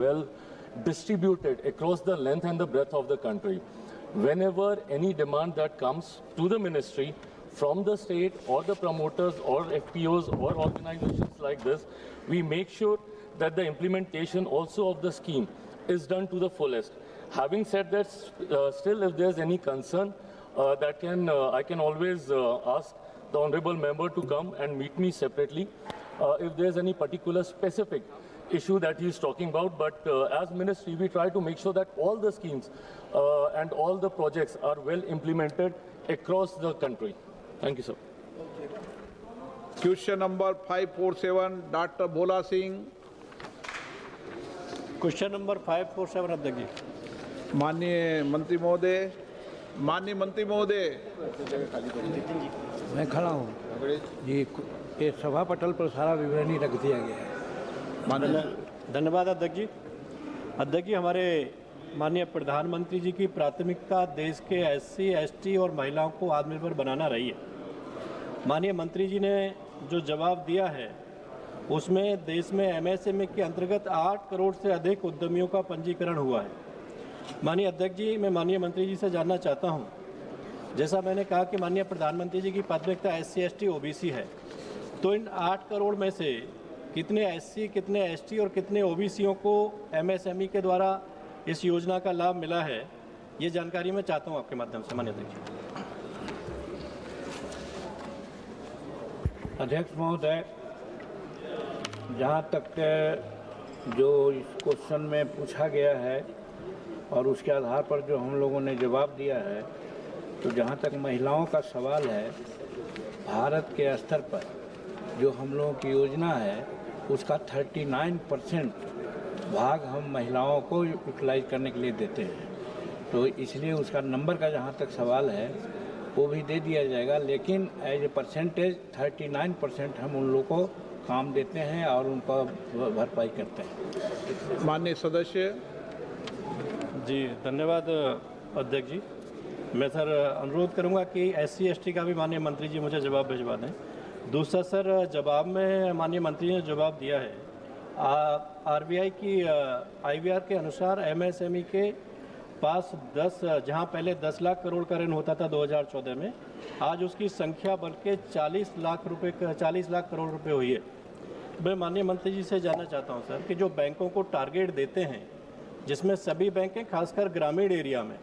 well distributed across the length and the breadth of the country. Whenever any demand that comes to the ministry from the state or the promoters or FPOs or organizations like this, we make sure that the implementation also of the scheme is done to the fullest. Having said that, still if there's any concern, I can always ask the honorable member to come and meet me separately if there's any particular specific issue that he is talking about. But as ministry, we try to make sure that all the schemes and all the projects are well implemented across the country. Thank you, sir. Question number 547, Dr. Bhola Singh. Question number 547 अध्यक्ष जी। माननीय मंत्री महोदय, मैं खड़ा हूँ जी। ये सभा पटल पर सारा विवरणी रख दिया गया है। धन्यवाद अध्यक्ष जी। अध्यक्ष जी, हमारे माननीय प्रधानमंत्री जी की प्राथमिकता देश के SC, ST और महिलाओं को आत्मनिर्भर बनाना रही है। माननीय मंत्री जी ने जो जवाब दिया है उसमें देश में MSME के अंतर्गत 8 करोड़ से अधिक उद्यमियों का पंजीकरण हुआ है। माननीय अध्यक्ष जी, मैं माननीय मंत्री जी से जानना चाहता हूं, जैसा मैंने कहा कि माननीय प्रधानमंत्री जी की प्राथमिकता SC, ST, OBC है, तो इन 8 करोड़ में से कितने SC, कितने ST और कितने OBCों को MSME के द्वारा इस योजना का लाभ मिला है, ये जानकारी मैं चाहता हूं आपके माध्यम से। माननीय अध्यक्ष जी। अध्यक्ष महोदय, जहाँ तक जो इस क्वेश्चन में पूछा गया है और उसके आधार पर जो हम लोगों ने जवाब दिया है, तो जहाँ तक महिलाओं का सवाल है, भारत के स्तर पर जो हम लोगों की योजना है उसका 39% भाग हम महिलाओं को यूटिलाइज करने के लिए देते हैं। तो इसलिए उसका नंबर का जहाँ तक सवाल है वो भी दे दिया जाएगा, लेकिन एज ए परसेंटेज 39% हम उन लोगों को काम देते हैं और उनका भरपाई करते हैं। माननीय सदस्य। जी धन्यवाद अध्यक्ष जी। मैं सर अनुरोध करूंगा कि SC, ST का भी माननीय मंत्री जी मुझे जवाब भिजवा दें। दूसरा सर, जवाब में माननीय मंत्री ने जवाब दिया है, RBI की IVR के अनुसार MSME के पास 10, जहां पहले 10 लाख करोड़ का ऋण होता था 2014 में, आज उसकी संख्या बढ़ के 40 लाख करोड़ रुपए हुई है। मैं माननीय मंत्री जी से जानना चाहता हूं सर कि जो बैंकों को टारगेट देते हैं, जिसमें सभी बैंक हैं, खासकर ग्रामीण एरिया में,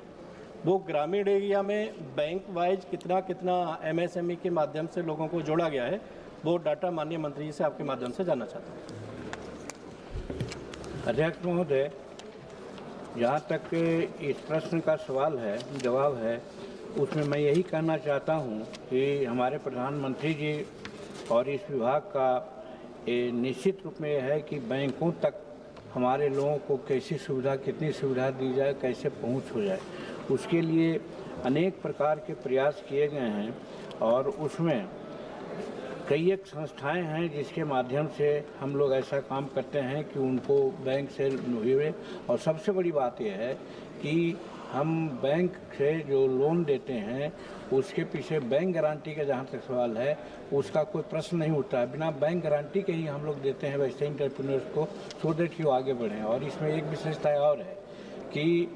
वो ग्रामीण एरिया में बैंक वाइज कितना MSME के माध्यम से लोगों को जोड़ा गया है, वो डाटा माननीय मंत्री जी से आपके माध्यम से जानना चाहता हूँ। अध्यक्ष महोदय, जहाँ तक इस प्रश्न का जवाब है, उसमें मैं यही कहना चाहता हूँ कि हमारे प्रधानमंत्री जी और इस विभाग का निश्चित रूप में है कि बैंकों तक हमारे लोगों को कैसी सुविधा, कितनी सुविधा दी जाए, कैसे पहुँच हो जाए, उसके लिए अनेक प्रकार के प्रयास किए गए हैं। और उसमें कई एक संस्थाएं हैं जिसके माध्यम से हम लोग ऐसा काम करते हैं कि उनको बैंक से हुए। और सबसे बड़ी बात यह है कि हम बैंक से जो लोन देते हैं उसके पीछे बैंक गारंटी का जहाँ तक सवाल है उसका कोई प्रश्न नहीं उठता है। बिना बैंक गारंटी के ही हम लोग देते हैं वैसे इंटरप्रेन्योर्स को, सो दैट कि वो आगे बढ़ें। और इसमें एक विशेषता और है कि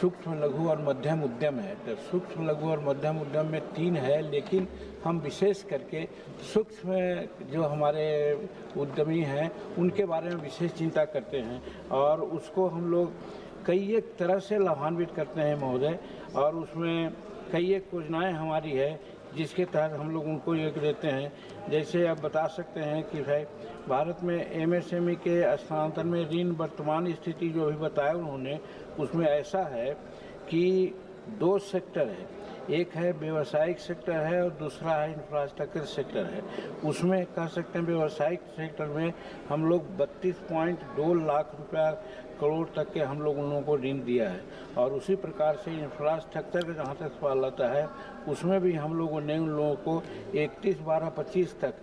सूक्ष्म, लघु और मध्यम उद्यम है। तो सूक्ष्म, लघु और मध्यम उद्यम में 3 है, लेकिन हम विशेष करके सूक्ष्म जो हमारे उद्यमी हैं उनके बारे में विशेष चिंता करते हैं और उसको हम लोग कई एक तरह से लाभान्वित करते हैं महोदय। और उसमें कई एक योजनाएँ हमारी है जिसके तहत हम लोग उनको एक देते हैं। जैसे आप बता सकते हैं कि भाई भारत में MSME के स्थानांतरण में ऋण वर्तमान स्थिति जो भी बताया उन्होंने, उसमें ऐसा है कि 2 सेक्टर है, एक है व्यावसायिक सेक्टर है और दूसरा है इंफ्रास्ट्रक्चर सेक्टर है। उसमें कह सकते हैं व्यावसायिक सेक्टर में हम लोग 32.2 लाख रुपया करोड़ तक के हम लोग उन लोगों को ऋण दिया है। और उसी प्रकार से इंफ्रास्ट्रक्चर का जहाँ तक सवाल आता है उसमें भी हम लोगों ने उन लोगों को 31/12/25 तक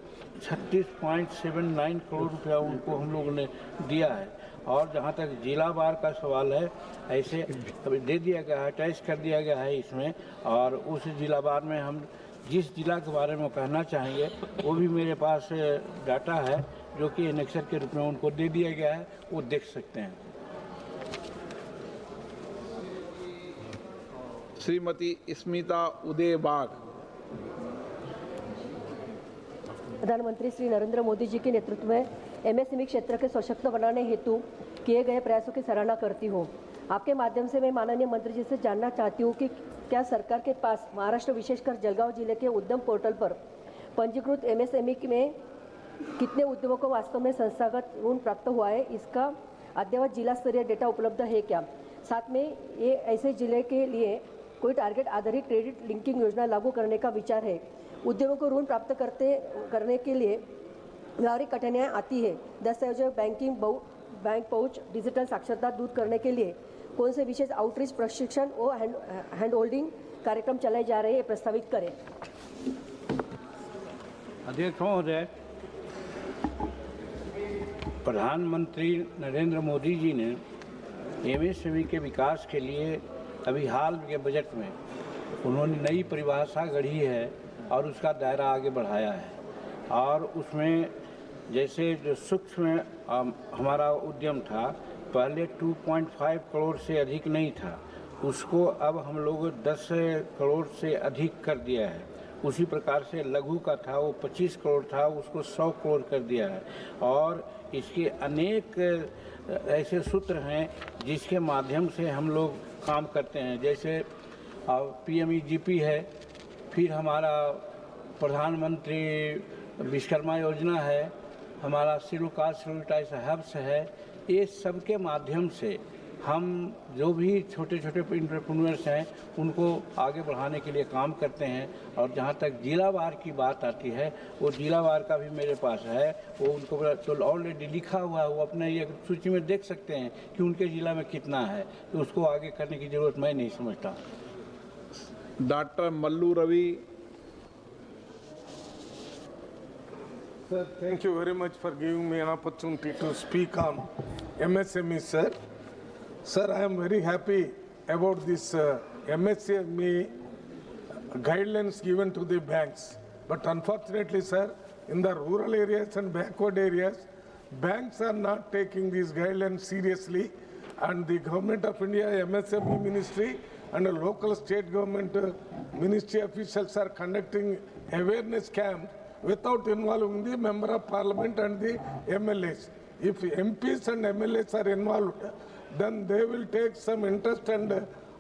36.79 करोड़ रुपया उनको हम लोगों ने दिया है। और जहाँ तक जिला वार का सवाल है, ऐसे दे दिया गया है, अटैच कर दिया गया है इसमें। और उस जिला वार में हम जिस जिला के बारे में कहना चाहेंगे वो भी मेरे पास डाटा है जो कि एनेक्सर के रूप में उनको दे दिया गया है, वो देख सकते हैं। श्रीमती स्मिता उदय बाग। प्रधानमंत्री श्री नरेंद्र मोदी जी के नेतृत्व में एमएसएमई क्षेत्र के सशक्त बनाने हेतु किए गए प्रयासों की सराहना करती हूँ। आपके माध्यम से मैं माननीय मंत्री जी से जानना चाहती हूँ कि क्या सरकार के पास महाराष्ट्र विशेषकर जलगांव जिले के उद्यम पोर्टल पर पंजीकृत एमएसएमई में कितने उद्यमों को वास्तव में संस्थागत ऋण प्राप्त हुआ है, इसका अद्यतन जिला स्तरीय डेटा उपलब्ध है क्या? साथ में ये ऐसे जिले के लिए कोई टारगेट आधारित क्रेडिट लिंकिंग योजना लागू करने का विचार है? उद्यमों को ऋण प्राप्त करने के लिए व्यावहारिक कठिनाइयाँ आती है। दस्तावेज बैंक पहुंच डिजिटल साक्षरता दूर करने के लिए कौन से विशेष आउटरीच प्रशिक्षण और हैंड होल्डिंग कार्यक्रम चलाए जा रहे हैं, प्रस्तावित करें। अध्यक्ष महोदय, प्रधानमंत्री नरेंद्र मोदी जी ने एमएसएमई के विकास के लिए अभी हाल के बजट में उन्होंने नई परिभाषा गढ़ी है और उसका दायरा आगे बढ़ाया है। और उसमें जैसे जो सूक्ष्म हमारा उद्यम था, पहले 2.5 करोड़ से अधिक नहीं था, उसको अब हम लोग 10 करोड़ से अधिक कर दिया है। उसी प्रकार से लघु का था, वो 25 करोड़ था, उसको 100 करोड़ कर दिया है। और इसके अनेक ऐसे सूत्र हैं जिसके माध्यम से हम लोग काम करते हैं। जैसे PMEGP है, फिर हमारा प्रधानमंत्री विश्वकर्मा योजना है, हमारा schedule caste schedule tribes hubs है। ये सब के माध्यम से हम जो भी छोटे छोटे एंटरप्रेन्योर्स हैं उनको आगे बढ़ाने के लिए काम करते हैं। और जहाँ तक जिलावार की बात आती है, वो जिलावार का भी मेरे पास है, वो उनको तो ऑलरेडी लिखा हुआ है, वो अपने ये सूची में देख सकते हैं कि उनके ज़िला में कितना है। तो उसको आगे करने की ज़रूरत मैं नहीं समझता। Doctor Mallu Ravi. Sir, thank you very much for giving me an opportunity to speak on MSME, sir. Sir, I am very happy about this MSME guidelines given to the banks. But unfortunately, sir, in the rural areas and backward areas, banks are not taking these guidelines seriously, and the Government of India MSME Ministry and the local state government ministry officials are conducting awareness camps without involving the Member of Parliament and the MLAs. If MPs and MLAs are involved, then they will take some interest and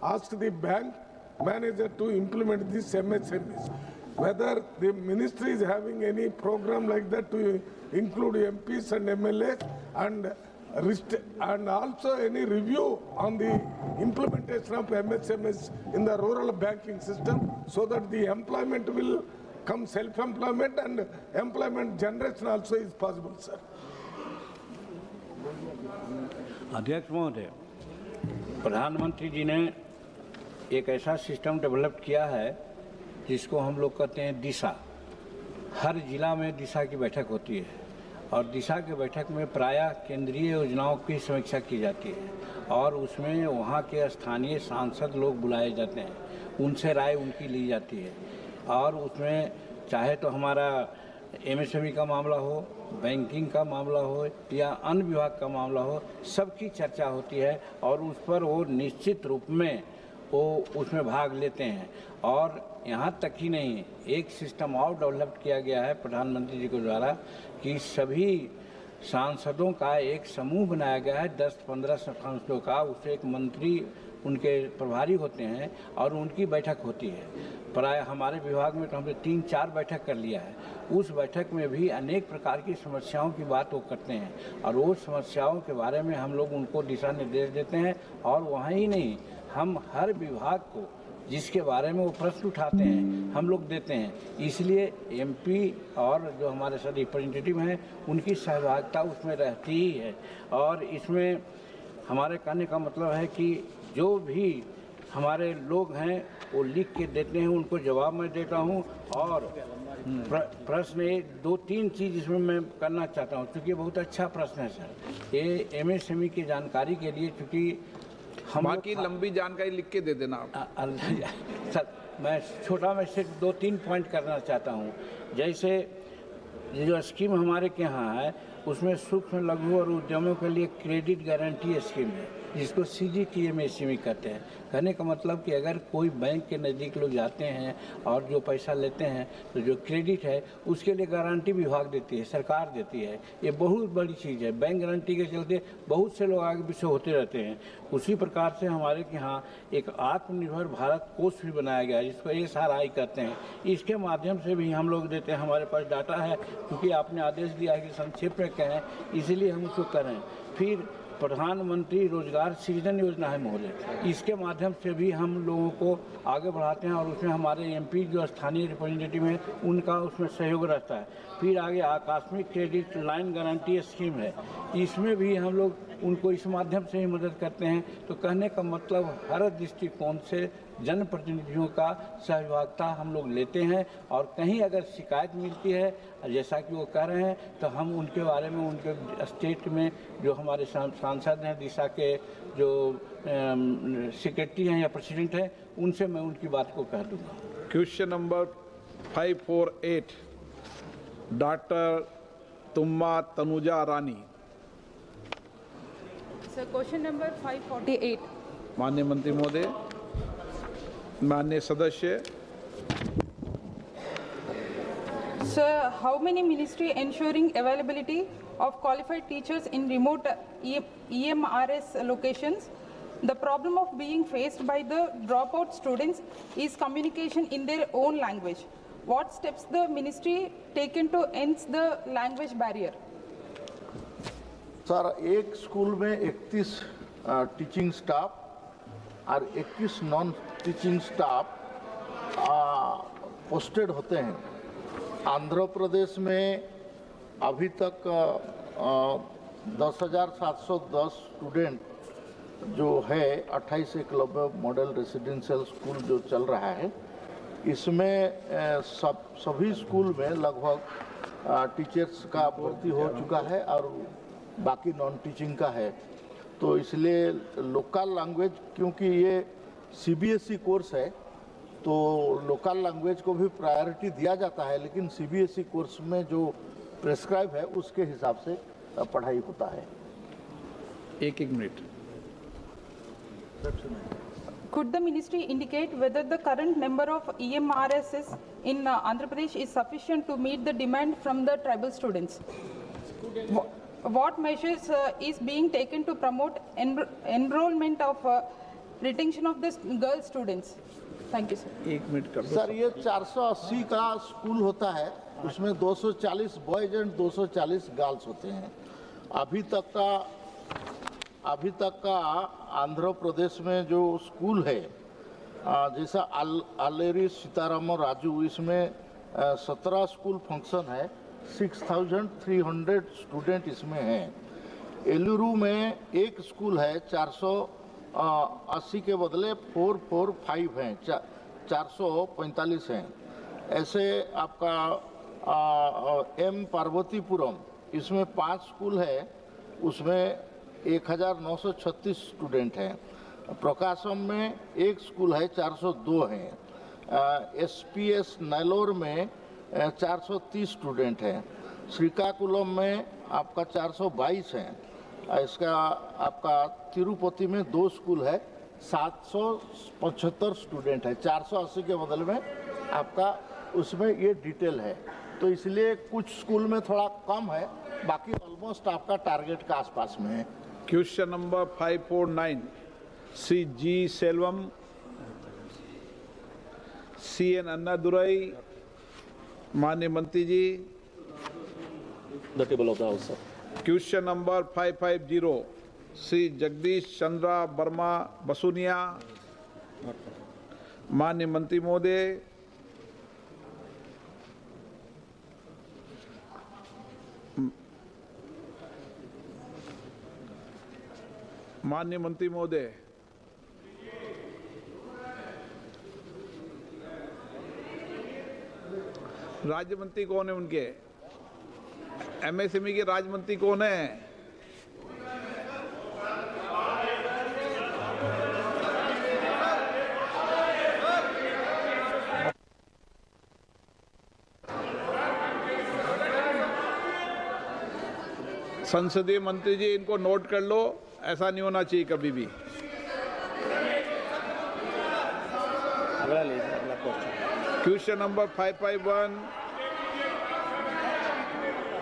ask the bank manager to implement these MSMEs. Whether the ministry is having any program like that to include MPs and MLAs, and also any review on the implementation of MSMEs in the rural banking system, so that the employment will come self-employment and employment generation also is possible, sir. अध्यक्ष महोदय, प्रधानमंत्री जी ने एक ऐसा system develop किया है जिसको हम लोग कहते हैं दिशा। हर जिला में दिशा की बैठक होती है और दिशा की बैठक में प्रायः केंद्रीय योजनाओं की समीक्षा की जाती है और उसमें वहाँ के स्थानीय सांसद लोग बुलाए जाते हैं, उनसे राय उनकी ली जाती है। और उसमें चाहे तो हमारा एमएसएमई का मामला हो, बैंकिंग का मामला हो या अन्य विभाग का मामला हो, सबकी चर्चा होती है और उस पर वो निश्चित रूप में वो उसमें भाग लेते हैं। और यहाँ तक ही नहीं, एक सिस्टम और डेवलप किया गया है प्रधानमंत्री जी के द्वारा कि सभी सांसदों का एक समूह बनाया गया है, 10-15 सांसदों का। उससे एक मंत्री उनके प्रभारी होते हैं और उनकी बैठक होती है। प्राय हमारे विभाग में तो हमने 3-4 बैठक कर लिया है। उस बैठक में भी अनेक प्रकार की समस्याओं की बात वो करते हैं और वो समस्याओं के बारे में हम लोग उनको दिशा निर्देश देते हैं। और वहाँ ही नहीं, हम हर विभाग को जिसके बारे में वो प्रश्न उठाते हैं हम लोग देते हैं। इसलिए एमपी और जो हमारे साथ रिप्रेजेंटेटिव हैं उनकी सहभागिता उसमें रहती ही है। और इसमें हमारे कहने का मतलब है कि जो भी हमारे लोग हैं वो लिख के देते हैं, उनको जवाब मैं देता हूँ। और प्रश्न 2-3 चीज़ इसमें मैं करना चाहता हूँ, क्योंकि बहुत अच्छा प्रश्न है सर। ये एमएसएमई की जानकारी के लिए, क्योंकि हम बाकी लंबी जानकारी लिख के दे देना आप। सर मैं छोटा में सिर्फ 2-3 पॉइंट करना चाहता हूँ। जैसे ये जो स्कीम हमारे के यहाँ है उसमें सूक्ष्म लघु और उद्यमों के लिए क्रेडिट गारंटी स्कीम है। जिसको CGTMA में एसएमई कहते हैं। कहने का मतलब कि अगर कोई बैंक के नज़दीक लोग जाते हैं और जो पैसा लेते हैं तो जो क्रेडिट है उसके लिए गारंटी विभाग देती है, सरकार देती है। ये बहुत बड़ी चीज़ है। बैंक गारंटी के चलते बहुत से लोग आगे पीछे होते रहते हैं। उसी प्रकार से हमारे यहाँ एक आत्मनिर्भर भारत कोष भी बनाया गया है, जिसको SRI कहते हैं। इसके माध्यम से भी हम लोग देते हैं। हमारे पास डाटा है, क्योंकि आपने आदेश दिया है कि संक्षेप में कहें, इसीलिए हम उसको करें। फिर प्रधानमंत्री रोजगार सृजन योजना है महोदय, इसके माध्यम से भी हम लोगों को आगे बढ़ाते हैं और उसमें हमारे MP जो स्थानीय रिप्रेजेंटेटिव हैं उनका उसमें सहयोग रहता है। फिर आगे आकस्मिक क्रेडिट लाइन गारंटी स्कीम है, इसमें भी हम लोग उनको इस माध्यम से ही मदद करते हैं। तो कहने का मतलब हर दृष्टिकोण से जनप्रतिनिधियों का सहभागिता हम लोग लेते हैं, और कहीं अगर शिकायत मिलती है जैसा कि वो कह रहे हैं तो हम उनके बारे में उनके स्टेट में जो हमारे सांसद हैं, दिशा के जो सेक्रेटरी हैं या प्रेसिडेंट हैं, उनसे मैं उनकी बात को कह दूँगा। क्वेश्चन नंबर 548 डॉक्टर तुम्मा तनुजा रानी। Sir, question number 548. माननीय मंत्री महोदय, माननीय सदस्य। Sir, how many ministry ensuring availability of qualified teachers in remote EMRS locations? The problem of being faced by the dropout students is communication in their own language. What steps the ministry taken to end the language barrier? Sir, एक school में 31 teaching staff और 21 non teaching staff posted होते हैं। आंध्र प्रदेश में अभी तक 10,710 student जो है 28 एकलव्य मॉडल रेसिडेंशियल स्कूल जो चल रहा है, इसमें सभी स्कूल में लगभग टीचर्स का भर्ती हो चुका है और बाकी नॉन टीचिंग का है। तो इसलिए लोकल लैंग्वेज, क्योंकि ये CBSE कोर्स है तो लोकल लैंग्वेज को भी प्रायोरिटी दिया जाता है, लेकिन CBSE कोर्स में जो प्रेस्क्राइब है उसके हिसाब से पढ़ाई होता है। एक minute. Could the ministry indicate whether the current number of EMRSs in Andhra Pradesh is sufficient to meet the demand from the tribal students? What measures is being taken to promote enrollment of retention of the girl students? Thank you, sir. एक minute कर दो। Sir, ये 480 का school होता है, उसमें 240 boys and 240 girls होते हैं। अभी तक का आंध्र प्रदेश में जो स्कूल है, जैसा आलेरी सीताराम राजू, इसमें 17 स्कूल फंक्शन है, 6,300 स्टूडेंट इसमें हैं। एलुरु में एक स्कूल है, 480 के बदले 445 हैं, 445 हैं। ऐसे आपका M पार्वतीपुरम, इसमें 5 स्कूल है, उसमें 1,936 स्टूडेंट हैं। प्रकाशम में एक स्कूल है, 402 हैं। SPS नेलोर में 430 स्टूडेंट हैं। श्रीकाकुलम में आपका 422 हैं। इसका आपका तिरुपति में 2 स्कूल है, 775 स्टूडेंट है। 480 के बदले में आपका उसमें ये डिटेल है। तो इसलिए कुछ स्कूल में थोड़ा कम है, बाकी ऑलमोस्ट आपका टारगेट का आसपास में है। Question number 549 Shri G Selvam, CN Annadurai. माननीय मंत्री ji. The table of the House, sir. Question number 550 Shri Jagdish Chandra Verma Basunia. माननीय मंत्री महोदय। माननीय मंत्री महोदय, राज्य मंत्री कौन है उनके? MSME के राज्य मंत्री कौन है? संसदीय मंत्री जी, इनको नोट कर लो। ऐसा नहीं होना चाहिए कभी भी। अगला लीजिए, अगला question. Question number 551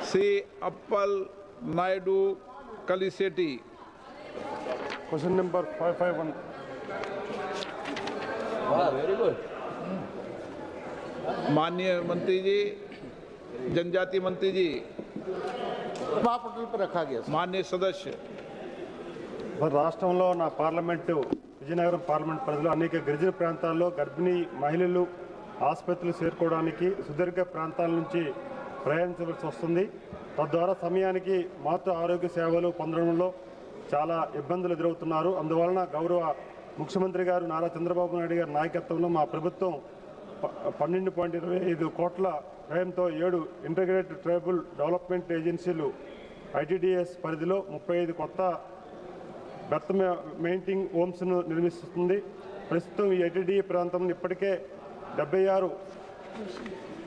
Shri Appal Naidu Kalisetti. Question number 551। Very good. माननीय मंत्री जी, जनजाति मंत्री जी, सभापटल पर रखा गया। माननीय सदस्य, రాష్ట్రంలో నా పార్లమెంటు విజయనగరం పార్లమెంట్ పరిధిలో అనేక గిరిజన ప్రాంతాల్లో గర్భిణీ మహిళలు ఆసుపత్రులు చేరుకోవడానికి సుదీర్ఘ ప్రాంతాల నుంచి ప్రయాణించవలసి వస్తుంది. తద్వారా సమయానికి మాతృ ఆరోగ్య సేవలు పొందడంలో చాలా ఇబ్బందులు ఎదురవుతున్నారు. అందువలన గౌరవ ముఖ్యమంత్రి గారు నారా చంద్రబాబు నాయుడు గారి నాయకత్వంలో మా ప్రభుత్వం 12.25 కోట్ల వ్యయంతో 7 ఇంటిగ్రేటెడ్ ట్రైబల్ డెవలప్మెంట్ ఏజెన్సీలు ఐటీడీఎస్ పరిధిలో 35 కొత్త బెర్త్ మెయింటైన్ హోమ్స్ను నిర్మిస్తుంది. ప్రస్తుతం ఈ ఐటీడీఏ ప్రాంతంలో ఇప్పటికే 76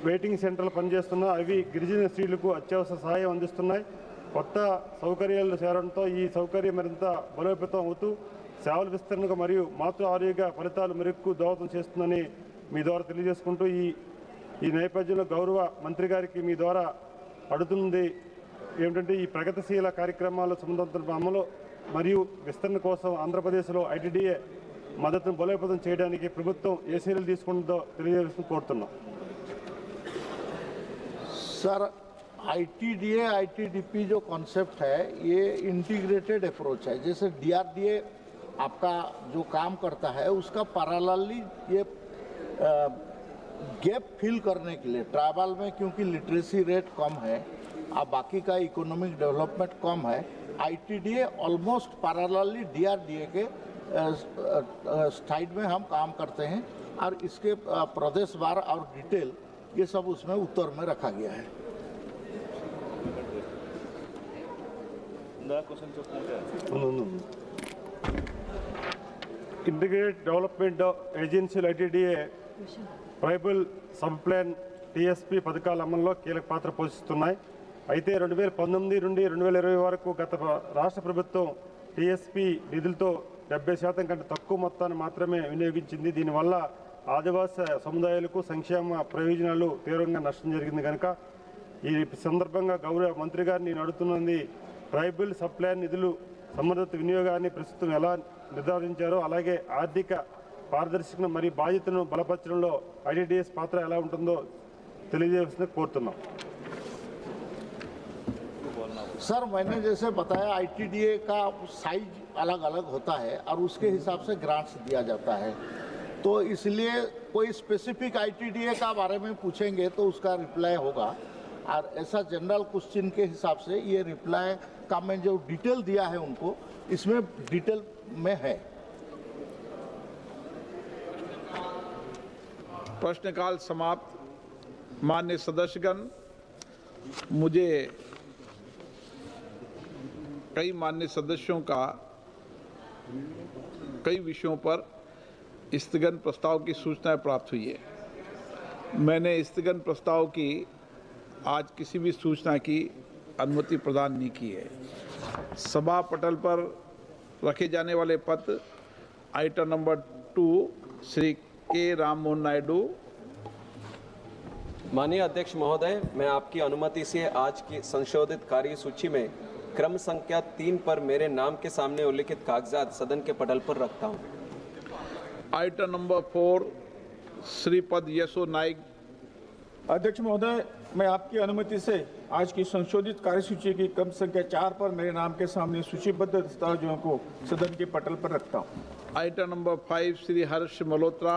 వెయిటింగ్ సెంటర్లు పనిచేస్తున్నా అవి గిరిజన స్త్రీలకు అత్యవసర సహాయం అందిస్తున్నాయి. కొత్త సౌకర్యాలు చేరడంతో ఈ సౌకర్యం మరింత బలోపేతం అవుతూ సేవల విస్తరణకు మరియు మాతృ ఆరోగ్య ఫలితాలు మెరుగ్గు దోహదం చేస్తుందని మీ ద్వారా తెలియజేసుకుంటూ ఈ నేపథ్యంలో గౌరవ మంత్రి గారికి మీ ద్వారా అడుగుతుంది ఏమిటంటే ఈ ప్రగతిశీల కార్యక్రమాల సమర్థవంతమైన అమలు మరియు విస్తరణ కోసం ఆంధ్రప్రదేశ్లో ఐటీడీఏ మద్దతును బలోపేతం చేయడానికి ప్రభుత్వం ఏ చర్యలు తీసుకుంటుందో తెలియజేస్తూ కోరుతున్నాం. सर, आईटीडीए आईटीडीपी जो कॉन्सेप्ट है ये इंटीग्रेटेड अप्रोच है। जैसे डीआरडीए आपका जो काम करता है उसका पैरेलली ये गैप फिल करने के लिए ट्राइबल में, क्योंकि लिटरेसी रेट कम है और बाकी का इकोनॉमिक डेवलपमेंट कम है, आईटीडीए ऑलमोस्ट पैरेलली डीआरडीए के साइड में हम काम करते हैं और इसके प्रदेशवार और डिटेल ये सब उसमें उत्तर में रखा गया है। ఇంటిగ్రేటెడ్ డెవలప్మెంట్ ఏజెన్సీలు ITDA tribal sub plan tsp పథకాల అమల్లో కీలక పాత్ర పోషిస్తున్నాయి. అయితే 2019 నుండి 2020 వరకు గత రాష్ట్ర ప్రభుత్వం టీఎస్పీ నిధులతో 70% కంటే తక్కువ మొత్తాన్ని మాత్రమే వినియోగించింది. దీనివల్ల ఆదివాసీ సముదాయాలకు సంక్షేమ ప్రయోజనాలు తీవ్రంగా నష్టం జరిగింది. కనుక ఈ సందర్భంగా గౌరవ మంత్రి గారిని నేను అడుగుతున్నది, ట్రైబల్ సబ్ ప్లాన్ నిధులు సమర్థత వినియోగాన్ని ప్రస్తుతం ఎలా నిర్ధారించారో, అలాగే ఆర్థిక పారదర్శకత మరియు బాధ్యతను బలపరచడంలో ఐటీడీఎస్ పాత్ర ఎలా ఉంటుందో తెలియజేయాల్సింది కోరుతున్నాం. सर, मैंने जैसे बताया आईटीडीए का साइज अलग अलग होता है और उसके हिसाब से ग्रांट्स दिया जाता है, तो इसलिए कोई स्पेसिफिक आईटीडीए का बारे में पूछेंगे तो उसका रिप्लाई होगा। और ऐसा जनरल क्वेश्चन के हिसाब से ये रिप्लाई का मैं जो डिटेल दिया है उनको इसमें डिटेल में है। प्रश्नकाल समाप्त। माननीय सदस्यगण, मुझे कई माननीय सदस्यों का कई विषयों पर स्थगन प्रस्ताव की सूचनाएं प्राप्त हुई है। मैंने स्थगन प्रस्ताव की आज किसी भी सूचना की अनुमति प्रदान नहीं की है। सभा पटल पर रखे जाने वाले पत्र आइटम नंबर 2 श्री के राम मोहन नायडू। माननीय अध्यक्ष महोदय, मैं आपकी अनुमति से आज की संशोधित कार्य सूची में क्रम संख्या 3 पर मेरे नाम के सामने उल्लिखित कागजात सदन के पटल पर रखता हूं। Item number 4 Shripad Yesso Naik. अध्यक्ष महोदय, मैं आपकी अनुमति से आज की संशोधित कार्यसूची की क्रम संख्या 4 पर मेरे नाम के सामने सूचीबद्ध दस्तावेजों को सदन के पटल पर रखता हूं। Item number 5 Shri Harsh Malhotra.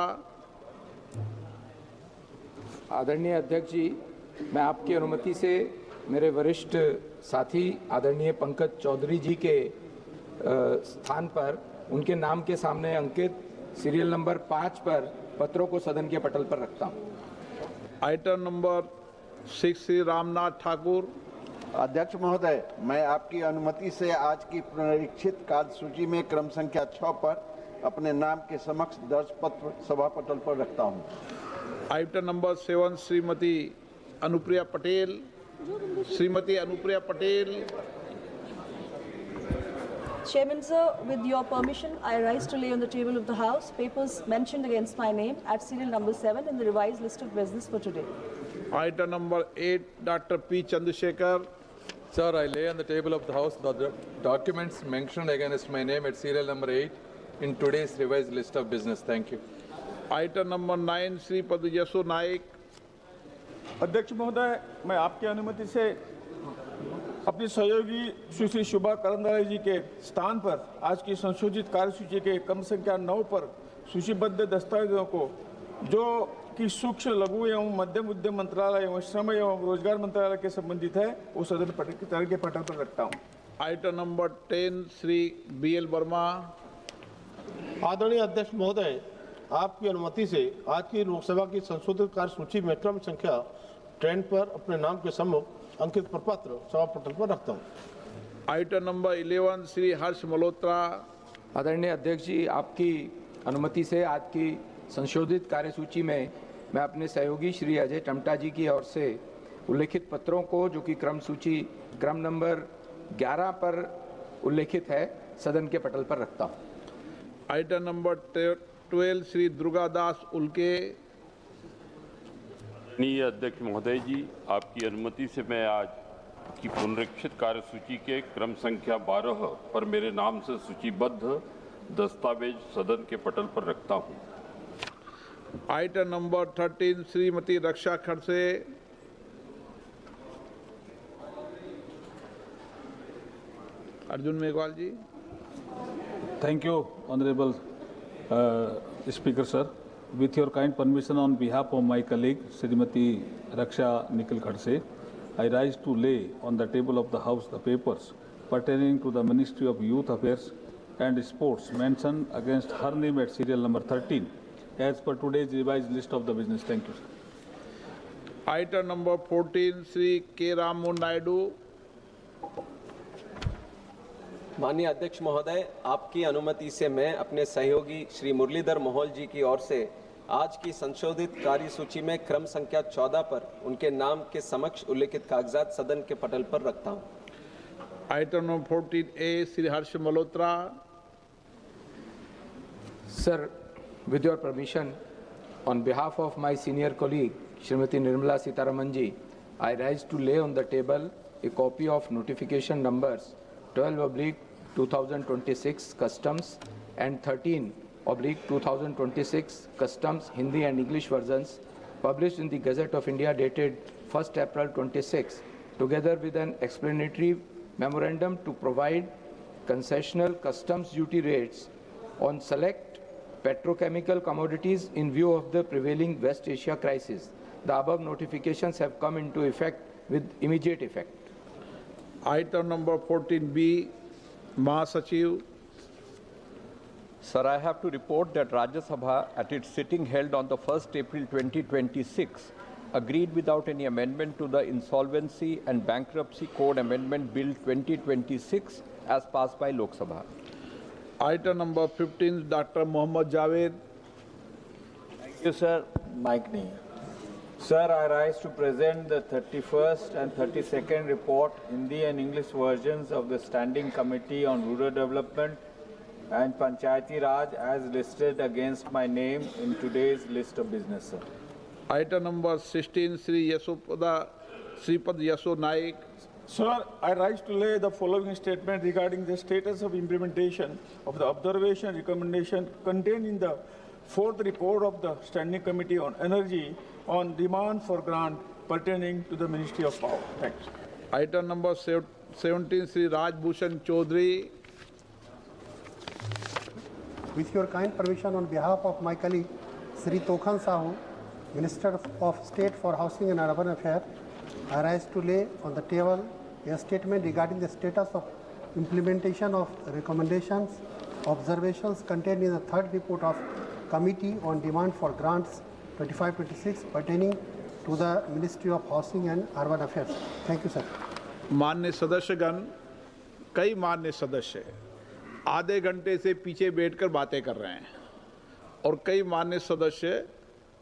आदरणीय अध्यक्ष जी, मैं आपकी अनुमति से मेरे वरिष्ठ साथी आदरणीय पंकज चौधरी जी के स्थान पर उनके नाम के सामने अंकित सीरियल नंबर 5 पर पत्रों को सदन के पटल पर रखता हूं। Item number 6 Shri Ramnath Thakur. अध्यक्ष महोदय, मैं आपकी अनुमति से आज की पुनरीक्षित कार्यसूची में क्रम संख्या 6 पर अपने नाम के समक्ष दर्ज पत्र सभा पटल पर रखता हूं। Item number 7 Shrimati Anupriya Patel. Shrimati Anupriya Patel. Chairman sir, with your permission, I rise to lay on the table of the House papers mentioned against my name at serial number 7 in the revised list of business for today. Item number 8, Dr. P. Chandrasekhar. Sir, I lay on the table of the House the documents mentioned against my name at serial number 8 in today's revised list of business. Thank you. Item number 9, Sripad Yaso Naik. अध्यक्ष महोदय, मैं आपकी अनुमति से अपनी सहयोगी सुश्री शुभा करंदलाजे जी के स्थान पर आज की संशोधित कार्यसूची के क्रम संख्या 9 पर सूचीबद्ध दस्तावेजों को जो कि सूक्ष्म लघु एवं मध्यम उद्यम मंत्रालय एवं श्रम एवं रोजगार मंत्रालय के संबंधित है वो सदन के पटल पर रखता हूँ। Item number 10, Shri BL Verma. आदरणीय अध्यक्ष महोदय, आपकी अनुमति से आज की लोकसभा की संशोधित कार्यसूची में क्रम संख्या 10 पर अपने नाम के सम्मुख अंकित प्रपत्र सभा पटल पर रखता हूँ। Item number 11, Shri Harsh Malhotra. आदरणीय अध्यक्ष जी, आपकी अनुमति से आज की संशोधित कार्यसूची में मैं अपने सहयोगी श्री अजय टमटा जी की ओर से उल्लेखित पत्रों को जो कि क्रम नंबर 11 पर उल्लेखित है सदन के पटल पर रखता हूँ। Item number 12, Shri Durgadas Uikey. माननीय अध्यक्ष महोदय जी, आपकी अनुमति से मैं आज की पुनरीक्षित कार्यसूची के क्रम संख्या 12 पर मेरे नाम से सूचीबद्ध दस्तावेज सदन के पटल पर रखता हूं। Item number 13, Shrimati Raksha Khadse. Arjun Meghwal ji. Thank you, Honorable Speaker, sir. With your kind permission, on behalf of my colleague, Srimati Raksha Nikhil Khadse, I rise to lay on the table of the House the papers pertaining to the Ministry of Youth Affairs and Sports mentioned against her name at serial number 13 as per today's revised list of the business. Thank you, sir. Item number 14, Sri K. Ramu Naidu. माननीय अध्यक्ष महोदय, आपकी अनुमति से मैं अपने सहयोगी श्री मुरलीधर मोहोल जी की ओर से आज की संशोधित कार्यसूची में क्रम संख्या 14 पर उनके नाम के समक्ष उल्लेखित कागजात सदन के पटल पर रखता हूं। Item number 14A, Shri Harsh Malhotra. Sir, with your permission, on behalf of my senior colleague, Srimati Nirmala Sitharaman ji, I rise to lay on the table a copy of notification numbers 12/2026 Customs and 13/2026 Customs Hindi and English versions published in the Gazette of India dated 1st April 26, together with an explanatory memorandum to provide concessional customs duty rates on select petrochemical commodities in view of the prevailing West Asia crisis. The above notifications have come into effect with immediate effect. Item number 14B, Mahasachiv. Sir, I have to report that Rajya Sabha at its sitting held on the 1st April 2026 agreed without any amendment to the Insolvency and Bankruptcy Code Amendment Bill 2026 as passed by Lok Sabha. Item number 15, Dr. Mohammad Javed. Thank you, sir. Mike Nee. Sir, I rise to present the 31st and 32nd report, Hindi and English versions of the Standing Committee on Rural Development and Panchayati Raj as listed against my name in today's list of business, sir. Item number 16, Sripad Yaso Naik. Sir, I rise to lay the following statement regarding the status of implementation of the observation recommendation contained in the 4th report of the Standing Committee on Energy on demand for grant pertaining to the Ministry of Power. Thanks. Item number 17, Sri Raj Bhushan Chaudhary. With your kind permission, on behalf of my colleague Sri Tokhan Sahu, Minister of State for Housing and Urban Affairs, I rise to lay on the table a statement regarding the status of implementation of recommendations, observations contained in the 3rd report of Committee on Demand for Grants 2526 pertaining to the Ministry of Housing and Urban Affairs. Thank you, sir. माननीय सदस्यगण, कई माननीय सदस्य आधे घंटे से पीछे बैठकर बातें कर रहे हैं और कई माननीय सदस्य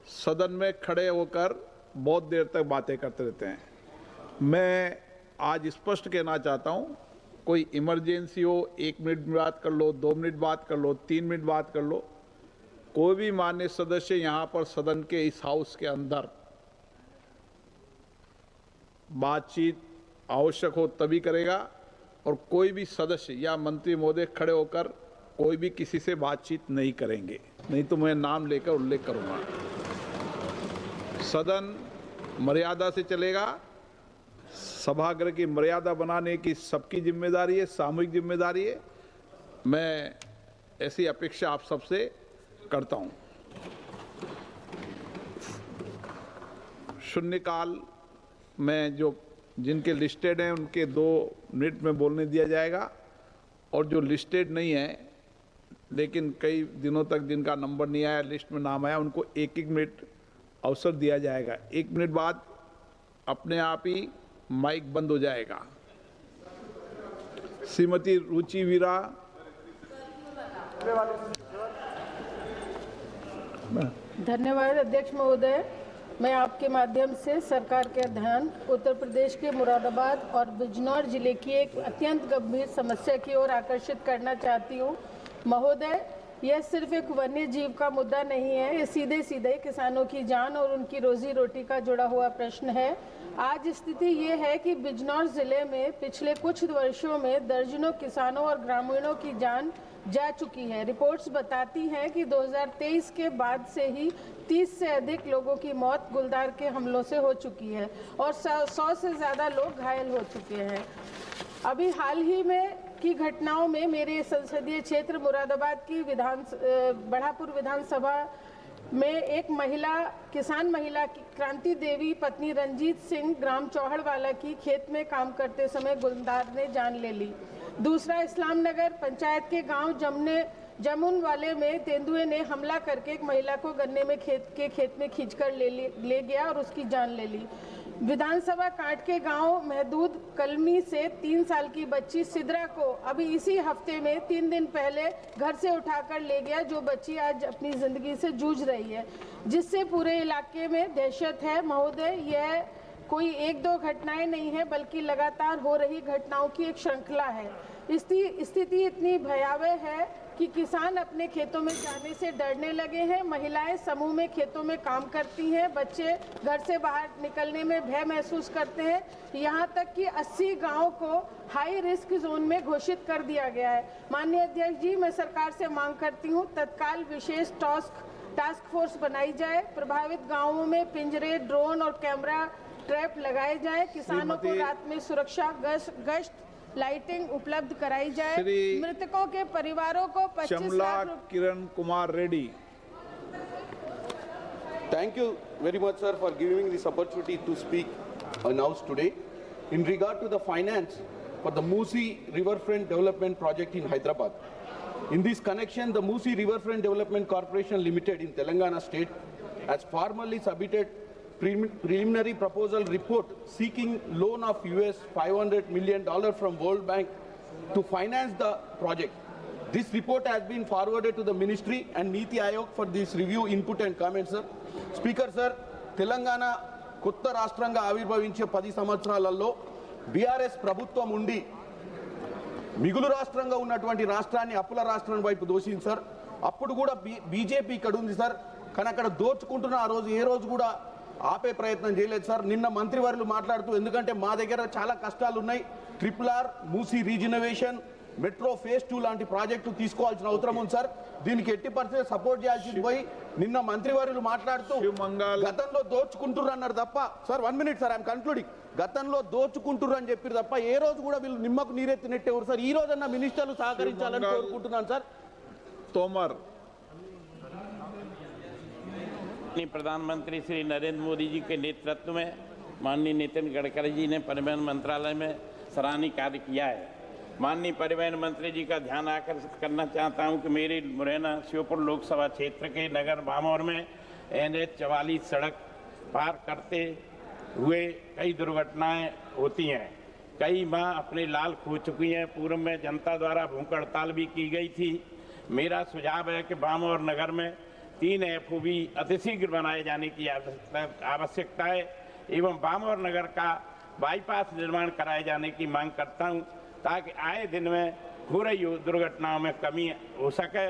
सदन में खड़े होकर बहुत देर तक बातें करते रहते हैं। मैं आज स्पष्ट कहना चाहता हूं कोई इमरजेंसी हो, 1 मिनट में बात कर लो, 2 मिनट बात कर लो, 3 मिनट बात कर लो, कोई भी माननीय सदस्य यहाँ पर सदन के इस हाउस के अंदर बातचीत आवश्यक हो तभी करेगा, और कोई भी सदस्य या मंत्री महोदय खड़े होकर कोई भी किसी से बातचीत नहीं करेंगे, नहीं तो मैं नाम लेकर उल्लेख करूंगा। सदन मर्यादा से चलेगा। सभागृह की मर्यादा बनाने की सबकी जिम्मेदारी है, सामूहिक जिम्मेदारी है। मैं ऐसी अपेक्षा आप सबसे करता हूं। शून्यकाल में जो जिनके लिस्टेड हैं उनके 2 मिनट में बोलने दिया जाएगा, और जो लिस्टेड नहीं है लेकिन कई दिनों तक जिनका नंबर नहीं आया, लिस्ट में नाम आया, उनको 1-1 मिनट अवसर दिया जाएगा। 1 मिनट बाद अपने आप ही माइक बंद हो जाएगा। श्रीमती रुचि वीरा। धन्यवाद अध्यक्ष महोदय। मैं आपके माध्यम से सरकार के ध्यान उत्तर प्रदेश के मुरादाबाद और बिजनौर जिले की एक अत्यंत गंभीर समस्या की ओर आकर्षित करना चाहती हूँ। महोदय, यह सिर्फ एक वन्य जीव का मुद्दा नहीं है, ये सीधे सीधे किसानों की जान और उनकी रोजी रोटी का जुड़ा हुआ प्रश्न है। आज स्थिति ये है कि बिजनौर जिले में पिछले कुछ वर्षों में दर्जनों किसानों और ग्रामीणों की जान जा चुकी है। रिपोर्ट्स बताती हैं कि 2023 के बाद से ही 30 से अधिक लोगों की मौत गुलदार के हमलों से हो चुकी है और 100 से ज़्यादा लोग घायल हो चुके हैं। अभी हाल ही में की घटनाओं में मेरे संसदीय क्षेत्र मुरादाबाद की बढ़ापुर विधानसभा में एक किसान महिला क्रांति देवी पत्नी रंजीत सिंह ग्राम चौहड़वाला की खेत में काम करते समय गुलदार ने जान ले ली। दूसरा, इस्लाम नगर पंचायत के गांव जमुन वाले में तेंदुए ने हमला करके एक महिला को गन्ने में खेत में खींचकर ले गया और उसकी जान ले ली। विधानसभा कांट के गांव महदूद कलमी से 3 साल की बच्ची सिद्रा को अभी इसी हफ्ते में 3 दिन पहले घर से उठाकर ले गया, जो बच्ची आज अपनी जिंदगी से जूझ रही है, जिससे पूरे इलाके में दहशत है। महोदय, यह कोई 1-2 घटनाएं नहीं है, बल्कि लगातार हो रही घटनाओं की एक श्रृंखला है। स्थिति इतनी भयावह है कि किसान अपने खेतों में जाने से डरने लगे हैं। महिलाएं समूह में खेतों में काम करती हैं, बच्चे घर से बाहर निकलने में भय महसूस करते हैं। यहाँ तक कि 80 गांवों को हाई रिस्क जोन में घोषित कर दिया गया है। माननीय अध्यक्ष जी, मैं सरकार से मांग करती हूँ तत्काल विशेष टास्क फोर्स बनाई जाए, प्रभावित गाँवों में पिंजरे, ड्रोन और कैमरा ट्रैप लगाए जाए, किसानों को रात में सुरक्षा गश्त लाइटिंग उपलब्ध कराई जाए, मृतकों के परिवारों को 25 lakh Kiran Kumar Reddy. Thank you very much, sir, for giving this opportunity to speak announced today. In regard to the finance for the Musi Riverfront Development Project in Hyderabad. In this connection, the Musi Riverfront Development Corporation Limited in Telangana State has formally submitted preliminary proposal report seeking loan of $500 million from World Bank to finance the project. This report has been forwarded to the Ministry and Niti Aayog for this review, input and comments, sir. Speaker, sir, Telangana కొత్త రాష్ట్రంగా ఆవిర్భవించే 10 సంవత్సరాలలో BRS ప్రభుత్వం ఉండి మిగులు రాష్ట్రంగా ఉన్నటువంటి రాష్ట్రాన్ని అప్పుల రాష్ట్రం వైపు దోషింది సార్. అప్పుడు కూడా బీజేపీ ఇక్కడ ఉంది సార్, కానీ అక్కడ దోచుకుంటున్న ఆ రోజు ఏ రోజు కూడా ఆపే ప్రయత్నం చేయలేదు సార్. నిన్న మంత్రివర్యులు మాట్లాడుతూ, ఎందుకంటే మా దగ్గర చాలా కష్టాలు ఉన్నాయి, RRR, Musi regeneration, metro phase 2 లాంటి ప్రాజెక్టు తీసుకోవాల్సిన అవసరం ఉంది సార్, దీనికి 80% సపోర్ట్ చేయాల్సింది పోయి నిన్న మంత్రివర్యులు మాట్లాడుతూ గతంలో దోచుకుంటుర్రు అన్నారు తప్ప, sir 1 minute sir, I'm concluding, గతంలో దోచుకుంటుర్రు అని చెప్పారు తప్ప ఏ రోజు కూడా వీళ్ళు నిమ్మకు నీరెత్తినట్టేవారు సార్. ఈ రోజన్నా మినిస్టర్లు సహకరించాలని కోరుకుంటున్నాను సార్. तोमर। प्रधानमंत्री श्री नरेंद्र मोदी जी के नेतृत्व में माननीय नितिन गडकरी जी ने परिवहन मंत्रालय में सराहनीय कार्य किया है। माननीय परिवहन मंत्री जी का ध्यान आकर्षित करना चाहता हूं कि मेरी मुरैना श्योपुर लोकसभा क्षेत्र के नगर भामौर में NH 44 सड़क पार करते हुए कई दुर्घटनाएं होती हैं। कई माँ अपने लाल खो चुकी हैं। पूर्व में जनता द्वारा भूख हड़ताल भी की गई थी। मेरा सुझाव है कि भामौर नगर में 3 FOB अतिशीघ्र बनाए जाने की आवश्यकता है एवं भामौर नगर का बाईपास निर्माण कराए जाने की मांग करता हूं। ताकि आए दिन में हो रही दुर्घटनाओं में कमी हो सके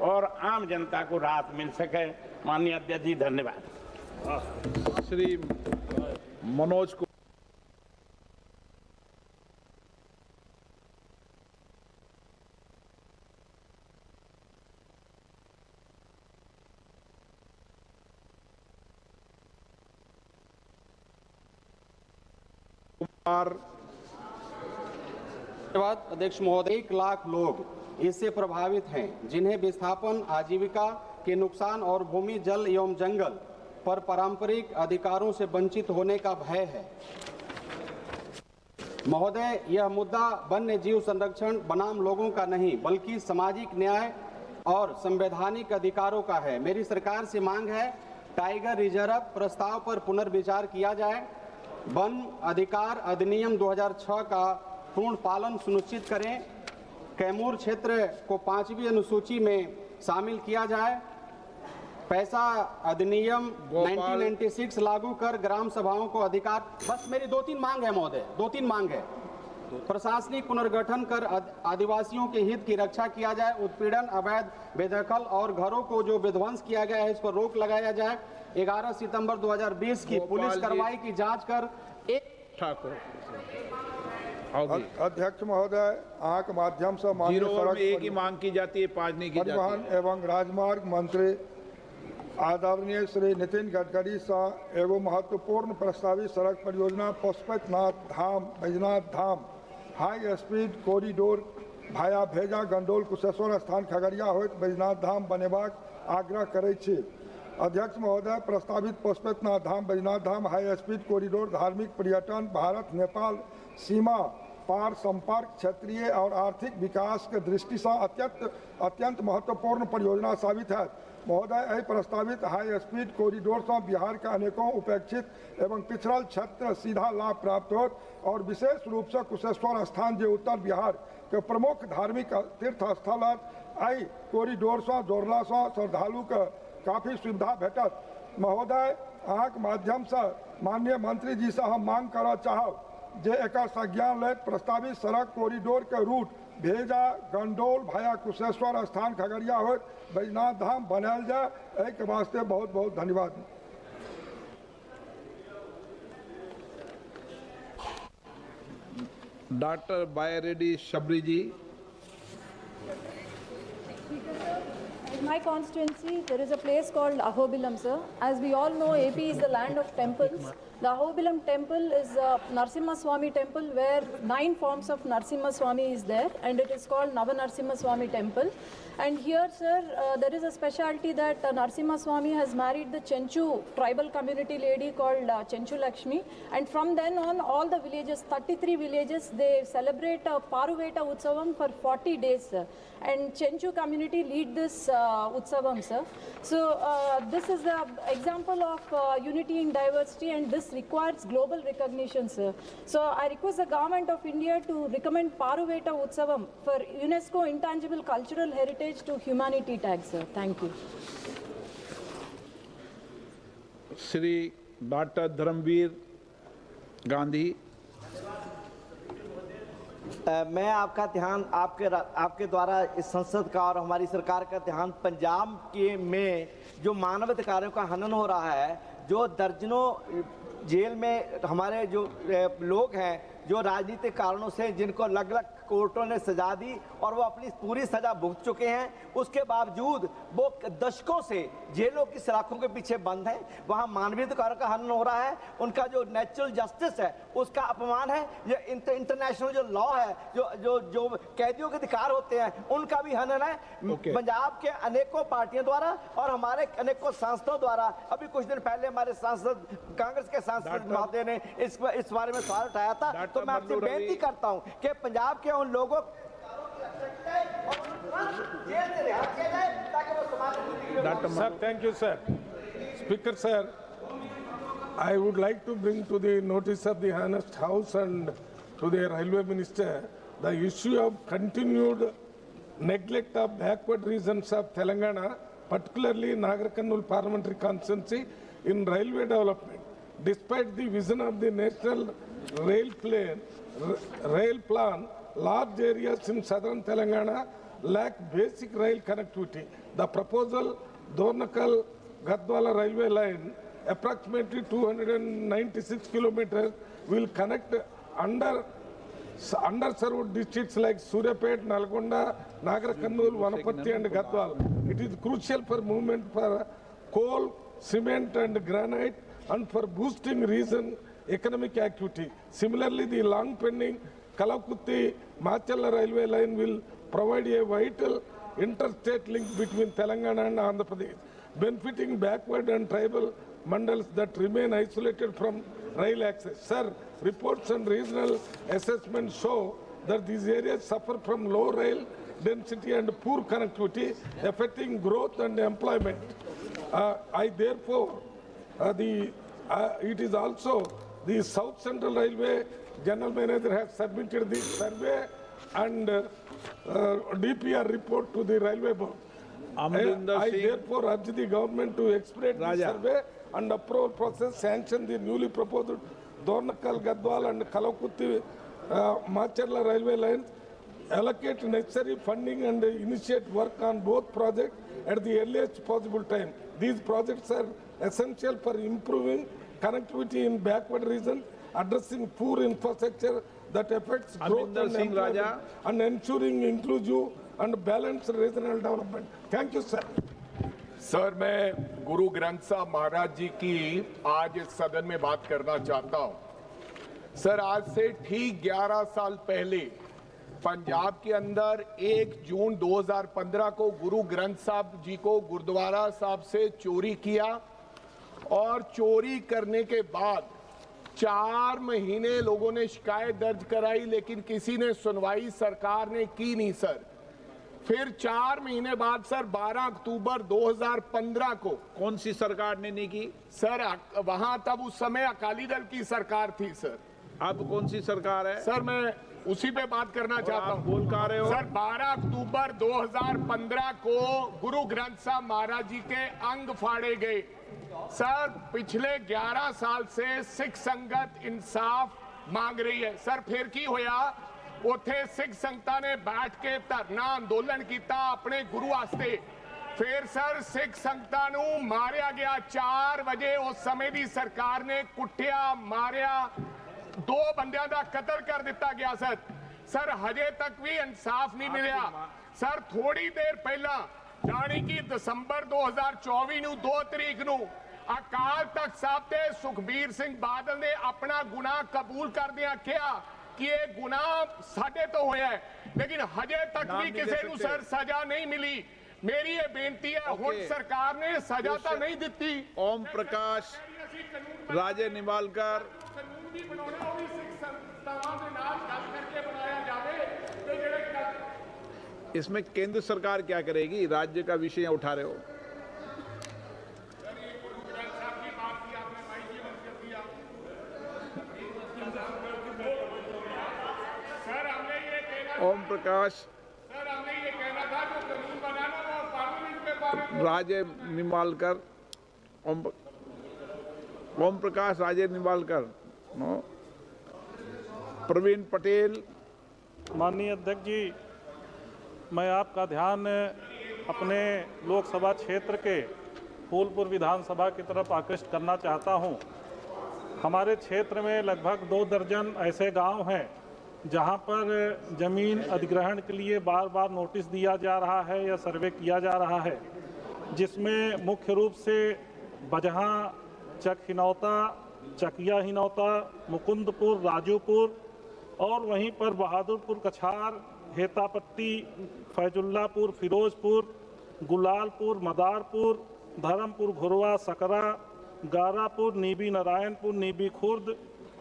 और आम जनता को राहत मिल सके। माननीय अध्यक्ष जी, धन्यवाद। श्री मनोज धन्यवाद अध्यक्ष महोदय। 1 लाख लोग इससे प्रभावित हैं, जिन्हें विस्थापन, आजीविका के नुकसान और भूमि, जल एवं जंगल पर पारंपरिक अधिकारों से वंचित होने का भय है। महोदय, यह मुद्दा वन्य जीव संरक्षण बनाम लोगों का नहीं, बल्कि सामाजिक न्याय और संवैधानिक अधिकारों का है। मेरी सरकार से मांग है, टाइगर रिजर्व प्रस्ताव पर पुनर्विचार किया जाए। वन अधिकार अधिनियम 2006 का पूर्ण पालन सुनिश्चित करें। कैमूर क्षेत्र को 5वीं अनुसूची में शामिल किया जाए। पैसा अधिनियम 1996 लागू कर ग्राम सभाओं को अधिकार। बस मेरी 2-3 मांग है महोदय, 2-3 मांग है। प्रशासनिक पुनर्गठन कर आदिवासियों के हित की रक्षा किया जाए। उत्पीड़न, अवैध बेदखल और घरों को जो विध्वंस किया गया है, इस पर रोक लगाया जाए। 11 सितंबर 2020 की पुलिस कार्रवाई की जांच कर ठाकुर अध्यक्ष महोदय, आंख माध्यम से माननीय सड़क एक ही मांग की जाती है, 5 नहीं की जाती। परिवहन एवं राजमार्ग मंत्री आदरणीय श्री नितिन गडकरी से एगो महत्वपूर्ण प्रस्तावित सड़क परियोजना पशुपतिनाथ धाम बैजनाथ धाम हाई स्पीड कॉरिडोर भाया भेजा गंडोल कुशेश्वर स्थान खगड़िया होइत बैजनाथ धाम बनेबाक आग्रह करैत छी। अध्यक्ष महोदय, प्रस्तावित पशुपतिनाथ धाम बैजनाथ धाम हाई स्पीड कॉरिडोर धार्मिक पर्यटन, भारत नेपाल सीमा पार संपर्क, क्षेत्रीय और आर्थिक विकास के दृष्टि से अत्यंत महत्वपूर्ण परियोजना साबित है। महोदय, यह प्रस्तावित हाई स्पीड कॉरिडोर से बिहार के अनेकों उपेक्षित एवं पिछड़ल क्षेत्र सीधा लाभ प्राप्त होत और विशेष रूप से कुशेश्वर स्थान जो उत्तर बिहार के प्रमुख धार्मिक तीर्थ स्थल है, यह कॉरिडोर से जोड़ला से श्रद्धालु के काफी सुविधा भेटत। महोदय, अहाँ के माध्यम से माननीय मंत्री जी से हम मांग करना चाहब जे एक संज्ञान ले प्रस्तावित सड़क कॉरिडोर के रूट भेजा गंडोल भाया कुशेश्वर स्थान खगड़िया हो बैजनाथ धाम बनायल जाए। एक वास्ते बहुत बहुत धन्यवाद। Doctor Byreddy Shabari ji. In my constituency, there is a place called Ahobilam, sir. As we all know, AP is the land of temples. The Ahobilam temple is a Narsimha Swami temple where 9 forms of Narsimha Swami is there, and it is called Nava Narsimha Swami temple. And here, sir, there is a specialty that Narsimha Swami has married the Chenchu tribal community lady called Chenchu Lakshmi. And from then on, all the villages, 33 villages, they celebrate Paruveta Utsavam for 40 days, sir. And Chenchu community lead this Utsavam, sir. So this is the example of unity in diversity, and this requires global recognition, sir. So I request the government of India to recommend Paruveta Utsavam for UNESCO Intangible Cultural Heritage to Humanity tag, sir. Thank you. Shri doctor Dharmvir Gandhi. मैं आपका ध्यान आपके द्वारा इस संसद का और हमारी सरकार का ध्यान पंजाब के में जो मानवाधिकारों का हनन हो रहा है, जो दर्जनों जेल में हमारे जो लोग हैं जो राजनीतिक कारणों से जिनको अलग अलग कोर्टों ने सजा दी और वो अपनी पूरी सजा भुगत चुके हैं, उसके बावजूद वो दशकों से जेलों की सलाखों के पीछे बंद हैं। वहाँ मानवीय अधिकारों का हनन हो रहा है, उनका जो नेचुरल जस्टिस है उसका अपमान है, ये इंटरनेशनल जो लॉ है, जो कैदियों के अधिकार होते हैं उनका भी हनन है। पंजाब के अनेकों पार्टियों द्वारा और हमारे अनेकों सांसदों द्वारा, अभी कुछ दिन पहले हमारे सांसद कांग्रेस के सांसद महोदय ने इस बारे में सवाल उठाया था। तो मैं आपसे बेनती करता हूं कि पंजाब के उन लोगों Sir, thank you, sir. Speaker, sir, I would like to bring to the notice of the Honest House and to the Railway Minister the issue of continued neglect of backward regions of Telangana, particularly Nagar Kurnool Parliamentary Constituency, in railway development. Despite the vision of the National Rail Plan, large areas in southern Telangana lack basic rail connectivity. The proposal Dornakal Gadwala railway line, approximately 296 kilometers, will connect underserved districts like Suryapet, Nalgonda, Nagar Kurnool, Vanapati and Gadwal. It is crucial for movement for coal, cement and granite and for boosting region economic activity. Similarly, the long pending Kalakutti Machala railway line will provide a vital interstate link between Telangana and Andhra Pradesh, benefiting backward and tribal mandals that remain isolated from rail access. Sir, reports and regional assessments show that these areas suffer from low rail density and poor connectivity, affecting growth and employment. It is also the South Central Railway General Manager has submitted the survey and DPR report to the Railway Board. I therefore urge the government to expedite the survey and approval process, sanction the newly proposed Dornakal, Gadwal and Kalakutti Machala railway lines, allocate necessary funding and initiate work on both projects at the earliest possible time. These projects are essential for improving connectivity in backward regions, addressing poor infrastructure that affects growth and employment, and ensuring inclusive and balanced regional development. Thank you, sir. Sir, मैं गुरु ग्रंथ साहब महाराज जी की आज इस सदन में बात करना चाहता हूं। सर, आज से ठीक 11 साल पहले पंजाब के अंदर 1 जून 2015 को गुरु ग्रंथ साहब जी को गुरुद्वारा साहब से चोरी किया और चोरी करने के बाद 4 महीने लोगों ने शिकायत दर्ज कराई, लेकिन किसी ने सुनवाई सरकार ने की नहीं सर। फिर 4 महीने बाद सर 12 अक्टूबर 2015 को कौन सी सरकार ने नहीं की सर? वहां तब उस समय अकाली दल की सरकार थी सर। अब कौन सी सरकार है? सर, मैं उसी पे बात करना चाहता हूँ। बोल का रहे हो सर? 12 अक्टूबर 2015 को गुरु ग्रंथ साहब महाराज जी के अंग फाड़े गए। सर, पिछले 11 साल से सिख संगत इंसाफ मांग रही है। सर, फिर की होया? उथे सिख संगतां ने बैठ के धरना अंदोलन किया अपने गुरु वास्ते। फिर सर सिख संगतां नूं मारिया गया। 4 बजे उस समय की सरकार ने कुटिया, मारिया, 2 बंदियां दा कत्ल कर दिता गया सर हजे तक भी इंसाफ नहीं मिलिया। सर, थोड़ी देर पहला जानी कि दिसंबर 2024 नूं 2 तरीक नूं अकाल तख्त साहब ते सुखबीर सिंह बादल ने अपना गुनाह कबूल करदियां कहा कि ये गुनाह साडे तो होया है, लेकिन हजे तक भी किसी नूं सर सजा नहीं मिली। मेरी ये बेनती है, हुण सरकार ने सजा तो नहीं दी। ओम प्रकाश राजे निंबालकर इसमें केंद्र सरकार क्या करेगी? राज्य का विषय उठा रहे हो। ओम प्रकाश राजे निंबालकर, ओम प्रकाश राजे निंबालकर, प्रवीण पटेल। माननीय अध्यक्ष जी, मैं आपका ध्यान अपने लोकसभा क्षेत्र के फूलपुर विधानसभा की तरफ आकृष्ट करना चाहता हूं। हमारे क्षेत्र में लगभग 2 दर्जन ऐसे गांव हैं जहां पर ज़मीन अधिग्रहण के लिए बार बार नोटिस दिया जा रहा है या सर्वे किया जा रहा है, जिसमें मुख्य रूप से बजहां, चक हिनौता, चकिया हिनौता, मुकुंदपुर, राजूपुर और वहीं पर बहादुरपुर कछार, हेतापट्टी, फैजुल्लापुर, फिरोजपुर, गुलालपुर, मदारपुर, धर्मपुर, घुरवा, सकरा, गारापुर, नीबी नारायणपुर, नीबी खुर्द,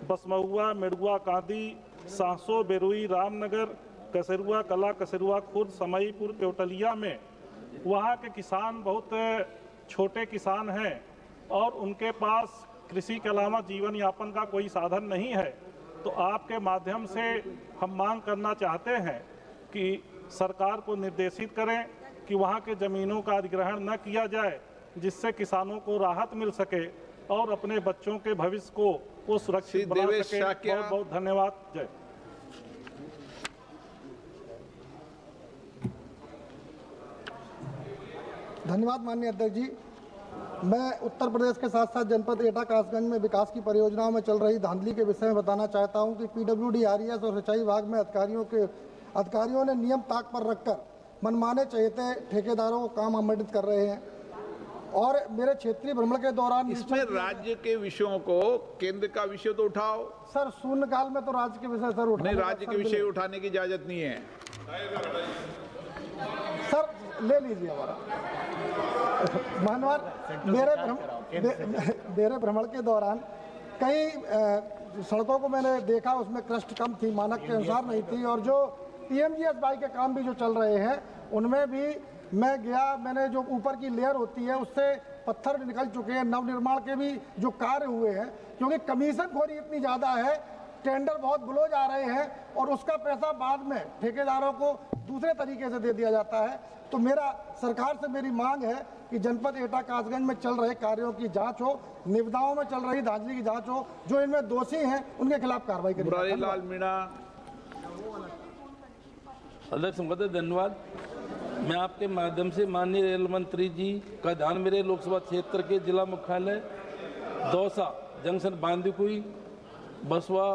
बसमहुआ, मिड़ुआ, कांदी, सांसो, बेरुई, रामनगर, कसेरुआ कला, कसेरुआ खुर्द, समईपुर, केवटलिया में वहाँ के किसान बहुत छोटे किसान हैं और उनके पास कृषि के अलावा जीवन यापन का कोई साधन नहीं है। तो आपके माध्यम से हम मांग करना चाहते हैं कि सरकार को निर्देशित करें कि वहाँ के ज़मीनों का अधिग्रहण न किया जाए, जिससे किसानों को राहत मिल सके और अपने बच्चों के भविष्य को वो सुरक्षित बना सके। बहुत बहुत धन्यवाद। जय। धन्यवाद माननीय अध्यक्ष जी। मैं उत्तर प्रदेश के साथ साथ जनपद एटा कासगंज में विकास की परियोजनाओं में चल रही धांधली के विषय में बताना चाहता हूं कि पीडब्ल्यूडी, आरईएस और सिंचाई विभाग में अधिकारियों ने नियम ताक पर रखकर मनमाने चहेते ठेकेदारों को काम आवंटित कर रहे हैं। और मेरे क्षेत्रीय भ्रमण के दौरान इसमें राज्य के विषयों को केंद्र का विषय तो उठाओ सर। शून्यकाल में तो राज्य के विषय सर नहीं, राज्य के विषय उठाने की इजाजत नहीं है सर। ले लीजिए हमारा मेरे भ्रमण के दौरान कई सड़कों को मैंने देखा, उसमें क्रस्ट कम थी, मानक के अनुसार नहीं थी। और जो पीएमजीएसवाई के काम भी जो चल रहे हैं उनमें भी मैं गया, मैंने जो ऊपर की लेयर होती है उससे पत्थर निकल चुके हैं। नवनिर्माण के भी जो कार्य हुए हैं, क्योंकि कमीशन खोरी इतनी ज़्यादा है, टेंडर बहुत बुलो जा रहे हैं और उसका पैसा बाद में ठेकेदारों को दूसरे तरीके से दे दिया जाता है। तो मेरा सरकार से मेरी मांग है कि जनपद एटा कासगंज में चल रहे कार्यों की जांच हो, निविदाओं में चल रही धांधली की जांच हो, जो इनमें दोषी हैं उनके खिलाफ कार्रवाई करें। मुरारी लाल मीणा। अध्यक्ष महोदय धन्यवाद। मैं आपके माध्यम से माननीय रेल मंत्री जी का ध्यान मेरे लोकसभा क्षेत्र के जिला मुख्यालय दौसा जंक्शन बांदीकुई बसवा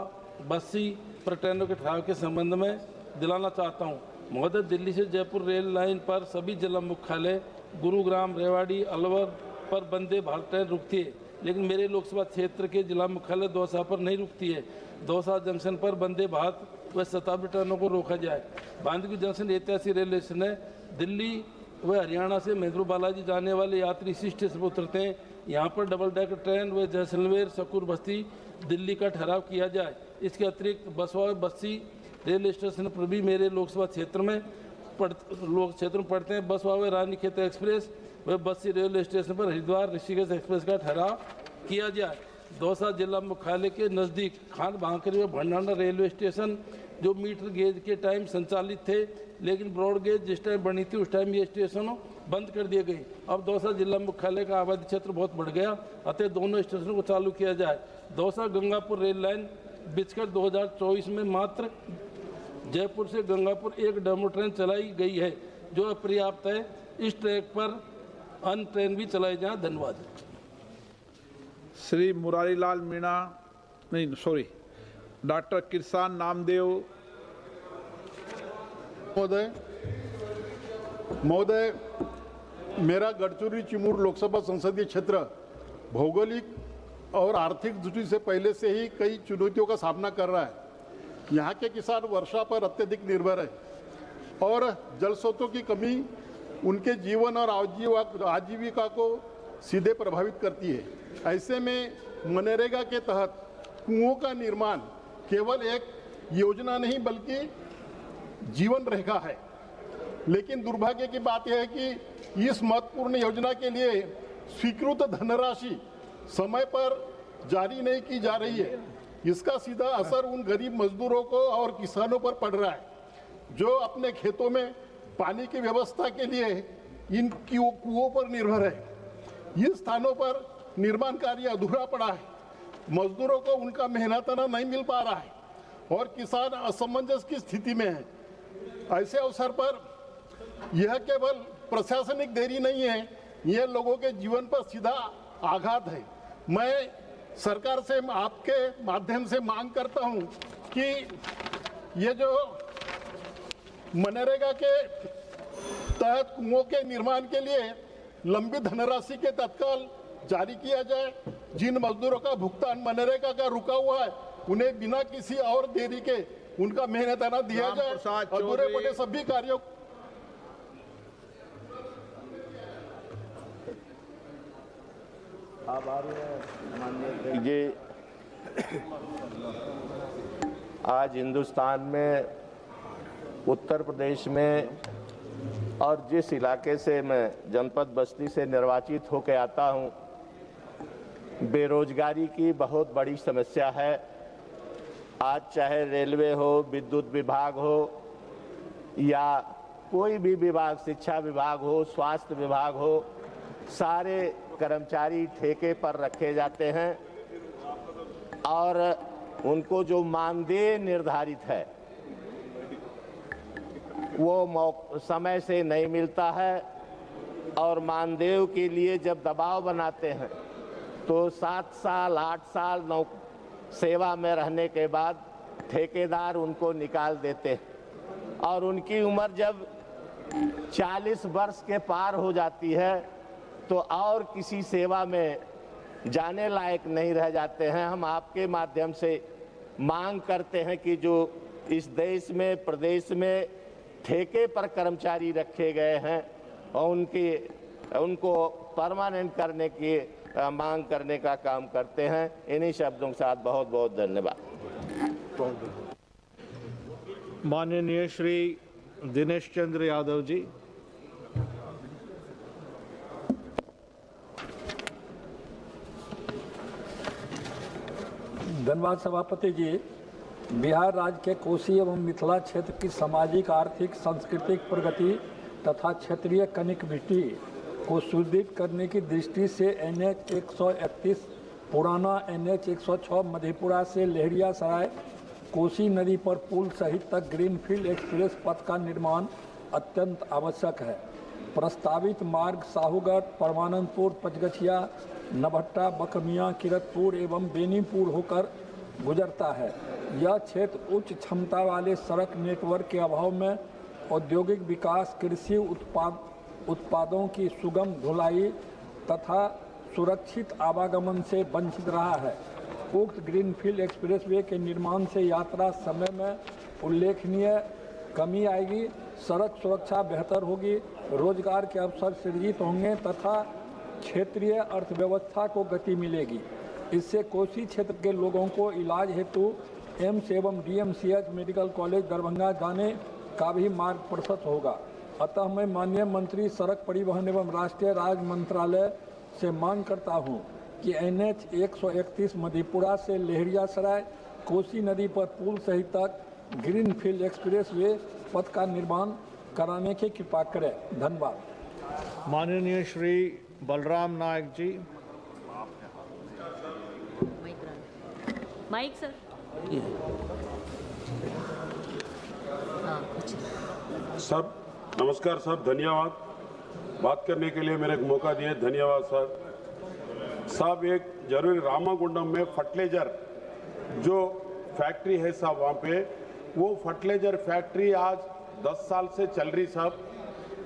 बस्सी पर ट्रेनों के ठहराव के संबंध में दिलाना चाहता हूं। महोदय, दिल्ली से जयपुर रेल लाइन पर सभी जिला मुख्यालय गुरुग्राम, रेवाड़ी, अलवर पर वंदे भारत ट्रेन रुकती है, लेकिन मेरे लोकसभा क्षेत्र के जिला मुख्यालय दौसा पर नहीं रुकती है। दौसा जंक्शन पर वंदे भारत व शताब्दी ट्रेनों को रोका जाए। बांदीकुई जंक्शन ऐतिहासिक रेलवे स्टेशन है। दिल्ली व हरियाणा से महदूर बालाजी जाने वाले यात्री इसी स्टेशन पर उतरते हैं। यहाँ पर डबल डेकर ट्रेन व जैसलमेर, सकूर, बस्ती, दिल्ली का ठहराव किया जाए। इसके अतिरिक्त बसवा बस्सी रेलवे स्टेशन पर भी मेरे लोकसभा क्षेत्र में पड़ते हैं। बसवा व रानीखेत एक्सप्रेस व बस्सी रेलवे स्टेशन पर हरिद्वार ऋषिकेश एक्सप्रेस का ठहराव किया जाए। दौसा जिला मुख्यालय के नज़दीक खान भांकरी व भंडारा रेलवे स्टेशन जो मीटर गेज के टाइम संचालित थे, लेकिन ब्रॉड गेज जिस टाइम बनी थी उस टाइम ये स्टेशनों बंद कर दिए गए। अब दौसा जिला मुख्यालय का आबादी क्षेत्र बहुत बढ़ गया, अतः दोनों स्टेशनों को चालू किया जाए। दौसा गंगापुर रेल लाइन बिछकर 2024 में मात्र जयपुर से गंगापुर एक डेमो ट्रेन चलाई गई है, जो अपर्याप्त है। इस ट्रैक पर अन्य ट्रेन भी चलाई जाए। धन्यवाद। श्री मुरारी लाल मीणा, नहीं सॉरी, डॉक्टर किरसान नामदेव। महोदय, मेरा गढ़चिरौली चिमूर लोकसभा संसदीय क्षेत्र भौगोलिक और आर्थिक दृष्टि से पहले से ही कई चुनौतियों का सामना कर रहा है। यहाँ के किसान वर्षा पर अत्यधिक निर्भर है और जल स्रोतों की कमी उनके जीवन और आजीविका को सीधे प्रभावित करती है। ऐसे में मनरेगा के तहत कुओं का निर्माण केवल एक योजना नहीं बल्कि जीवन रेखा है। लेकिन दुर्भाग्य की बात यह है कि इस महत्वपूर्ण योजना के लिए स्वीकृत धनराशि समय पर जारी नहीं की जा रही है। इसका सीधा असर उन गरीब मजदूरों को और किसानों पर पड़ रहा है, जो अपने खेतों में पानी की व्यवस्था के लिए इन कुओं पर निर्भर है। इन स्थानों पर निर्माण कार्य अधूरा पड़ा है, मजदूरों को उनका मेहनताना नहीं मिल पा रहा है और किसान असमंजस की स्थिति में है। ऐसे अवसर पर यह केवल प्रशासनिक देरी नहीं है, यह लोगों के जीवन पर सीधा आघात है। मैं सरकार से आपके माध्यम से मांग करता हूं कि ये जो मनरेगा के तहत कुओं के निर्माण के लिए लंबित धनराशि के तत्काल जारी किया जाए। जिन मजदूरों का भुगतान मनरेगा का रुका हुआ है, उन्हें बिना किसी और देरी के उनका मेहनताना दिया जाए। अधूरे पड़े सभी कार्यों ये आज हिंदुस्तान में उत्तर प्रदेश में और जिस इलाके से मैं जनपद बस्ती से निर्वाचित होकर आता हूं, बेरोजगारी की बहुत बड़ी समस्या है। आज चाहे रेलवे हो, विद्युत विभाग हो या कोई भी विभाग, शिक्षा विभाग हो, स्वास्थ्य विभाग हो, सारे कर्मचारी ठेके पर रखे जाते हैं और उनको जो मानदेय निर्धारित है वो समय से नहीं मिलता है और मानदेय के लिए जब दबाव बनाते हैं तो 7 साल 8 साल सेवा में रहने के बाद ठेकेदार उनको निकाल देते हैं और उनकी उम्र जब 40 वर्ष के पार हो जाती है तो और किसी सेवा में जाने लायक नहीं रह जाते हैं। हम आपके माध्यम से मांग करते हैं कि जो इस देश में प्रदेश में ठेके पर कर्मचारी रखे गए हैं और उनको परमानेंट करने की मांग करने का काम करते हैं। इन्हीं शब्दों के साथ बहुत बहुत धन्यवाद। माननीय श्री दिनेश चंद्र यादव जी। धन्यवाद सभापति जी। बिहार राज्य के कोसी एवं मिथिला क्षेत्र की सामाजिक आर्थिक सांस्कृतिक प्रगति तथा क्षेत्रीय कनेक्टिविटी को सुदृढ़ करने की दृष्टि से NH 131 पुराना NH 106 मधेपुरा से लहरिया सराय कोसी नदी पर पुल सहित तक ग्रीनफील्ड एक्सप्रेस पथ का निर्माण अत्यंत आवश्यक है। प्रस्तावित मार्ग साहूगढ़, परमानंदपुर, पचगछिया, नभट्टा, बकमिया, किरतपुर एवं बेनीपुर होकर गुजरता है। यह क्षेत्र उच्च क्षमता वाले सड़क नेटवर्क के अभाव में औद्योगिक विकास, कृषि उत्पादों की सुगम ढुलाई तथा सुरक्षित आवागमन से वंचित रहा है। उक्त ग्रीनफील्ड एक्सप्रेसवे के निर्माण से यात्रा समय में उल्लेखनीय कमी आएगी, सड़क सुरक्षा बेहतर होगी, रोजगार के अवसर सृजित होंगे तथा क्षेत्रीय अर्थव्यवस्था को गति मिलेगी। इससे कोसी क्षेत्र के लोगों को इलाज हेतु एम्स एवं DMCH मेडिकल कॉलेज दरभंगा जाने का भी मार्ग प्रशस्त होगा। अतः मैं माननीय मंत्री सड़क परिवहन एवं राष्ट्रीय राज मंत्रालय से मांग करता हूं कि NH 131 मधेपुरा से लहरिया सराय कोसी नदी पर पुल सहित तक ग्रीनफील्ड एक्सप्रेसवे पथ का निर्माण कराने की कृपा करें। धन्यवाद। माननीय श्री बलराम नायक जी। Mic sir. सब नमस्कार सर, धन्यवाद बात करने के लिए मेरे को मौका दिए, धन्यवाद सर। साहब एक जरूरी रामागुंडम में फर्टिलाइजर जो फैक्ट्री है साहब, वहाँ पे वो फर्टिलाइजर फैक्ट्री आज 10 साल से चल रही साहब।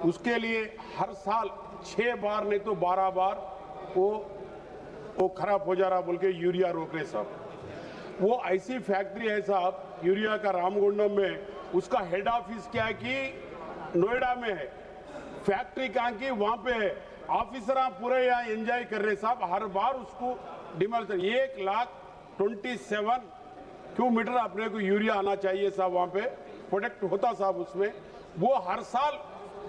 उसके लिए हर साल 6 बार नहीं तो 12 बार वो खराब हो जा रहा बोल के यूरिया रोक रहे साहब। वो ऐसी फैक्ट्री है साहब यूरिया का रामगुंडम में, उसका हेड ऑफिस क्या है कि नोएडा में है, फैक्ट्री कहाँ की वहाँ पे है। ऑफिसर पूरे यहाँ एंजॉय कर रहे साहब, हर बार उसको डिमांड 1,27,000 क्यूमीटर अपने को यूरिया आना चाहिए साहब, वहाँ पे प्रोडक्ट होता साहब उसमें, वो हर साल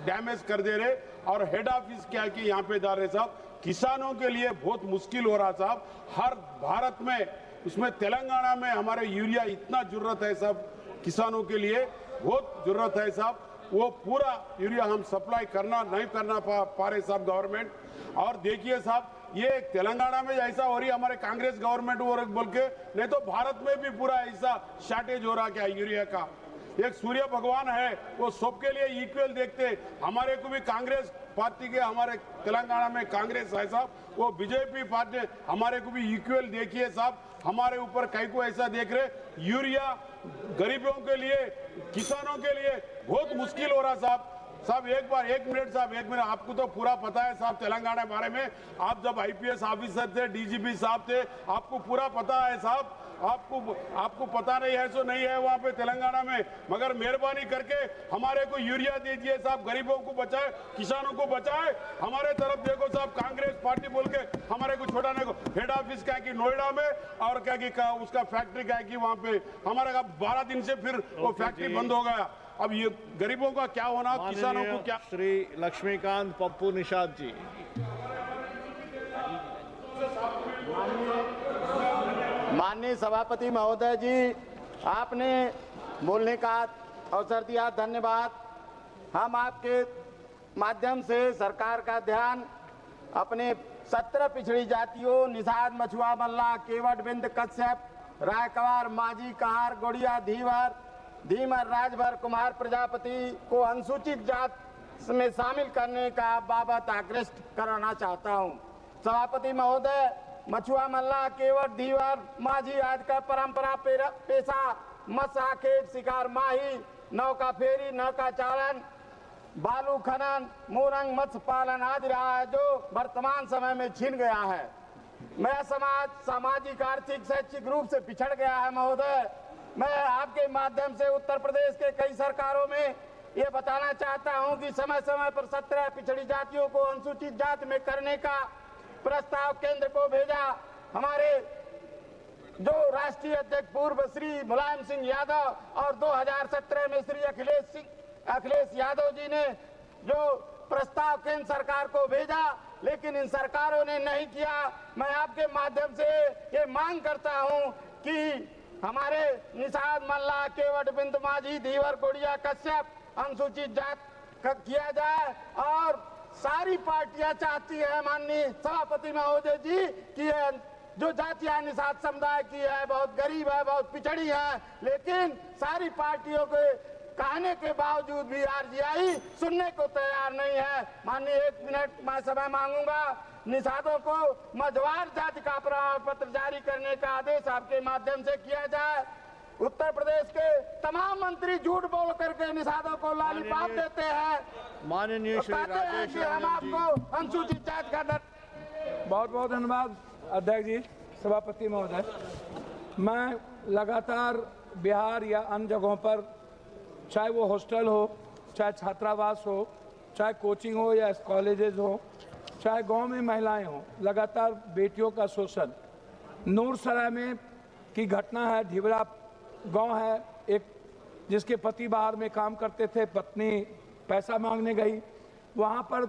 डैमेज कर दे रहे। और हेड ऑफिस क्या कि यहाँ पे डाल रहे साहब, किसानों के लिए बहुत मुश्किल हो रहा साहब। हर भारत में उसमें तेलंगाना में हमारे यूरिया इतना जरूरत है साहब, किसानों के लिए बहुत जरूरत है साहब। वो पूरा यूरिया हम सप्लाई करना नहीं करना पा रहे साहब गवर्नमेंट। और देखिए साहब ये तेलंगाना में ऐसा हो रही है हमारे कांग्रेस गवर्नमेंट हो रही बोल के, नहीं तो भारत में भी पूरा ऐसा शॉर्टेज हो रहा क्या यूरिया का। एक सूर्य भगवान है वो सबके लिए इक्वल देखते, हमारे को भी कांग्रेस पार्टी के हमारे तेलंगाना में कांग्रेस है साहब, वो बीजेपी पार्टी हमारे को भी इक्वल देखिए साहब। हमारे ऊपर कई को ऐसा देख रहे, यूरिया गरीबों के लिए किसानों के लिए बहुत मुश्किल हो रहा साहब। साहब एक मिनट साहब, एक मिनट, आपको तो पूरा पता है साहब तेलंगाना के बारे में, आप जब IPS ऑफिसर थे, DGP साहब थे, आपको पूरा पता है साहब। आपको पता नहीं है सो नहीं है वहाँ पे तेलंगाना में, मगर मेहरबानी करके हमारे को यूरिया दीजिए साहब, गरीबों को बचाए, किसानों को बचाए। हमारे तरफ देखो साहब, कांग्रेस पार्टी बोल के हमारे को छोड़ाने को, हेड ऑफिस क्या कि नोएडा में और क्या कि उसका फैक्ट्री क्या कि वहाँ पे हमारा 12 दिन से फिर वो फैक्ट्री बंद हो गया। अब ये गरीबों का क्या होना, किसानों को क्या। श्री लक्ष्मीकांत पप्पू निषाद जी। माननीय सभापति महोदय जी, आपने बोलने का अवसर दिया, धन्यवाद। हम आपके माध्यम से सरकार का ध्यान अपने 17 पिछड़ी जातियों निषाद, मछुआ, मल्ला, केवट, बिंद, कश्यप, रायकवार, माझी, कहार, गोड़िया, धीवर, राजभर, कुमार प्रजापति को अनुसूचित में शामिल करने का बाबत आकृष्ट कराना चाहता हूं। सभापति महोदय, मछुआ मल्लाह केवट धीवर माझी आज का परंपरा पेशा मत्स्य आखेट शिकार माही नौका फेरी नौका चालन बालू खनन मोरंग मत्स्य पालन आदि रहा है, जो वर्तमान समय में छिन गया है। मेरा समाज सामाजिक आर्थिक शैक्षिक रूप से पिछड़ गया है। महोदय, मैं आपके माध्यम से उत्तर प्रदेश के कई सरकारों में ये बताना चाहता हूं कि समय समय पर 17 पिछड़ी जातियों को अनुसूचित जाति में करने का प्रस्ताव केंद्र को भेजा। हमारे जो राष्ट्रीय अध्यक्ष पूर्व श्री मुलायम सिंह यादव और 2017 में श्री अखिलेश यादव जी ने जो प्रस्ताव केंद्र सरकार को भेजा, लेकिन इन सरकारों ने नहीं किया। मैं आपके माध्यम से ये मांग करता हूं कि हमारे निषाद मल्लाह केवट बिंद माझी धीवर गोड़िया कश्यप अनुसूचित जाति किया जाए। और सारी पार्टियां चाहती है माननीय सभापति महोदय जी कि जो जातियां निषाद समुदाय की है, बहुत गरीब है, बहुत पिछड़ी है, लेकिन सारी पार्टियों के कहने के बावजूद भी आरजीआई सुनने को तैयार नहीं है। माननीय 1 मिनट मैं समय मांगूंगा। निषादों को मझवार जाति का प्रमाण पत्र जारी करने का आदेश आपके माध्यम से किया जाए। उत्तर प्रदेश के तमाम मंत्री झूठ बोल करके निषादों को लॉलीपॉप देते हैं, माननीय श्री राजेश कि हम आपको अनुसूचित जाति का बहुत बहुत धन्यवाद अध्यक्ष जी। सभापति महोदय, मैं लगातार बिहार या अन्य जगहों पर, चाहे वो हॉस्टल हो, चाहे छात्रावास हो, चाहे कोचिंग हो या कॉलेजेस हो, चाहे गांव में महिलाएं हों, लगातार बेटियों का शोषण। नूरसराय में की घटना है, ढिबरा गांव है, एक जिसके पति बाहर में काम करते थे, पत्नी पैसा मांगने गई, वहां पर